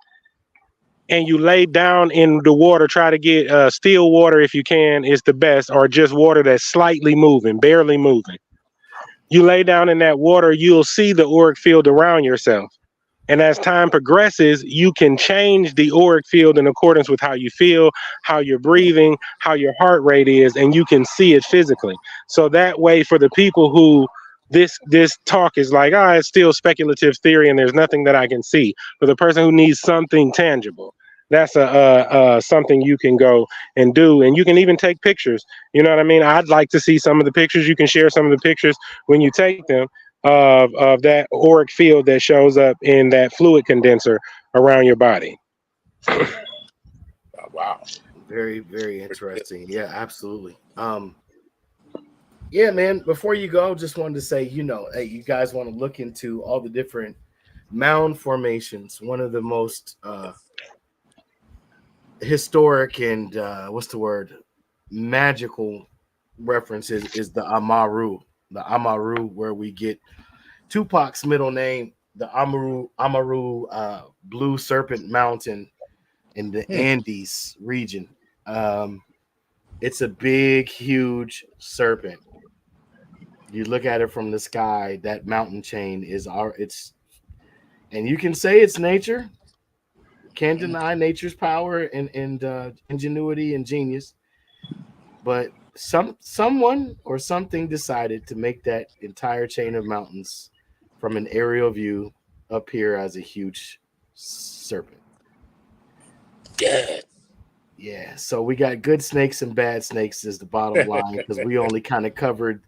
and you lay down in the water, try to get still water if you can, is the best, or just water that's slightly moving, barely moving. You lay down in that water, you'll see the auric field around yourself. And as time progresses, you can change the auric field in accordance with how you feel, how you're breathing, how your heart rate is, and you can see it physically. So that way, for the people who this talk is like, ah, it's still speculative theory, and there's nothing that I can see. For the person who needs something tangible, that's something you can go and do, and you can even take pictures. You know what I mean? I'd like to see some of the pictures. You can share some of the pictures when you take them of that auric field that shows up in that fluid condenser around your body. Oh, wow. Very, very interesting. Yeah, absolutely. Yeah, man. Before you go, just wanted to say, hey, you guys want to look into all the different mound formations. One of the most historic and what's the word, magical references is the Amaru. The Amaru, where we get Tupac's middle name, the Amaru Blue Serpent Mountain in the Andes region. It's a big, huge serpent. You look at it from the sky, that mountain chain and you can say it's nature. Can't deny nature's power and ingenuity and genius. But someone or something decided to make that entire chain of mountains from an aerial view appear as a huge serpent. Yeah. Yeah, so we got good snakes and bad snakes is the bottom line, because we only kind of covered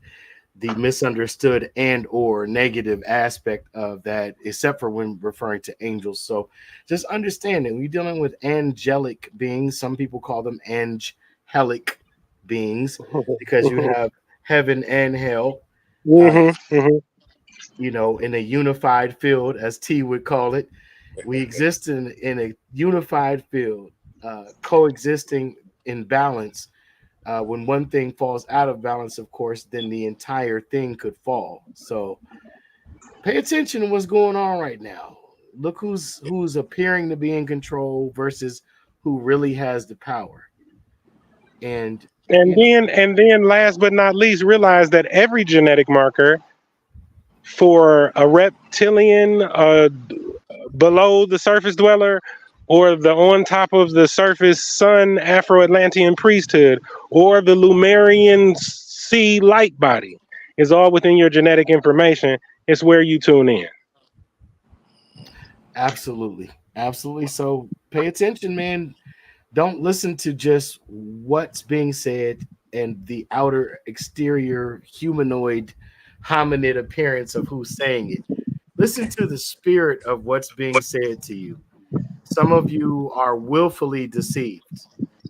the misunderstood and or negative aspect of that, except for when referring to angels. So just understand that we're dealing with angelic beings. Some people call them angelic beings because you have heaven and hell, uh, in a unified field, as T would call it. We exist in a unified field, coexisting in balance. When one thing falls out of balance, of course, then the entire thing could fall. So pay attention to what's going on right now. Look who's appearing to be in control versus who really has the power. And And then last but not least, realize that every genetic marker for a reptilian, below the surface dweller, or the on top of the surface sun Afro-Atlantean priesthood, or the Lumerian sea light body, is all within your genetic information. It's where you tune in. absolutely, absolutely. So pay attention, man. Don't listen to just what's being said and the outer exterior humanoid hominid appearance of who's saying it. Listen to the spirit of what's being said to you. Some of you are willfully deceived.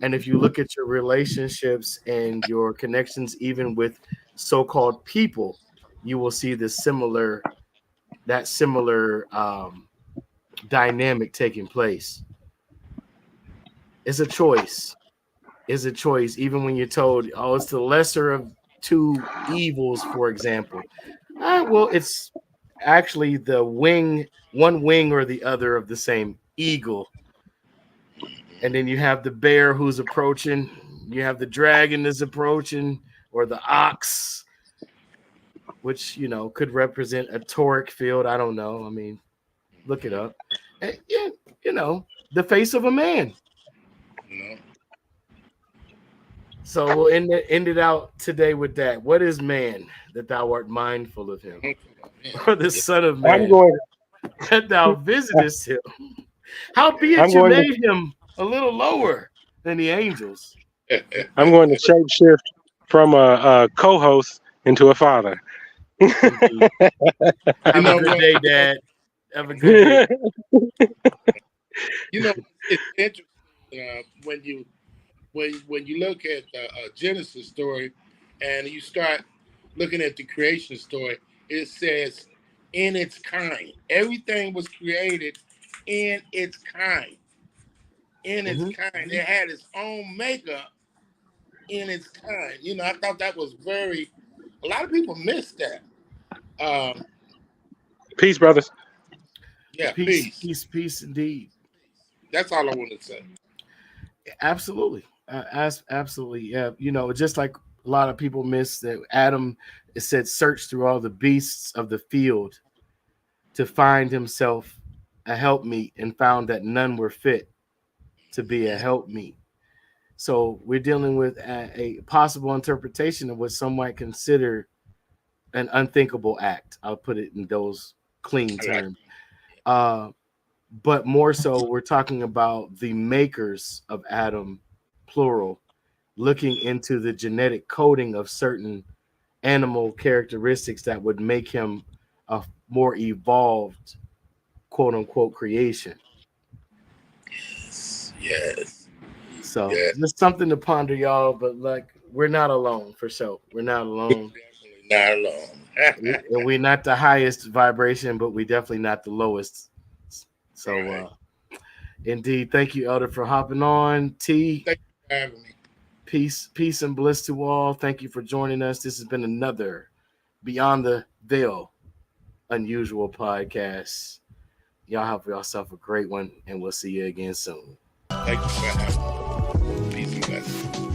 And if you look at your relationships and your connections, even with so-called people, you will see that similar dynamic taking place. It's a choice. Is a choice, even when you're told, oh, it's the lesser of two evils, for example. Well, it's actually one wing or the other of the same eagle. And then you have the bear who's approaching, you have the dragon that's approaching, or the ox, which could represent a toric field. I don't know. I mean, look it up. And, yeah, the face of a man. No. So we'll end it out today with that. What is man that thou art mindful of him, or the Son of I'm Man going. that thou visitest him? Howbeit I'm you going to. made him a little lower than the angels. I'm going to shapeshift from a co-host into a father. Indeed. You Have a know good what? day, Dad. Have a good day. You know, it's interesting when you look at the Genesis story, and you start looking at the creation story. It says, "In its kind, everything was created in its kind. In its Mhm. kind, it had its own makeup. In its kind." I thought that was very. A lot of people miss that. Um, Peace, brothers. yeah, Peace, peace. peace, peace, indeed. That's all I want to say. Absolutely, absolutely. Yeah, just like a lot of people miss that Adam, it said, search through all the beasts of the field to find himself a helpmeet, and found that none were fit to be a helpmeet. So we're dealing with a possible interpretation of what some might consider an unthinkable act. I'll put it in those clean I like terms. But more so, we're talking about the makers of Adam, plural, looking into the genetic coding of certain animal characteristics that would make him a more evolved, quote unquote, creation. yes. So Yeah. just something to ponder, y'all. But like, we're not alone for sure. We're not alone. Definitely not alone. And we're not the highest vibration, but we definitely not the lowest. So Right. indeed, thank you, Elder, for hopping on. T, Thank you for having me. peace and bliss to all. Thank you for joining us. This has been another Beyond the Veil Unusual podcast. Y'all have yourself a great one, and we'll see you again soon. Thank you for having me. Peace and blessings.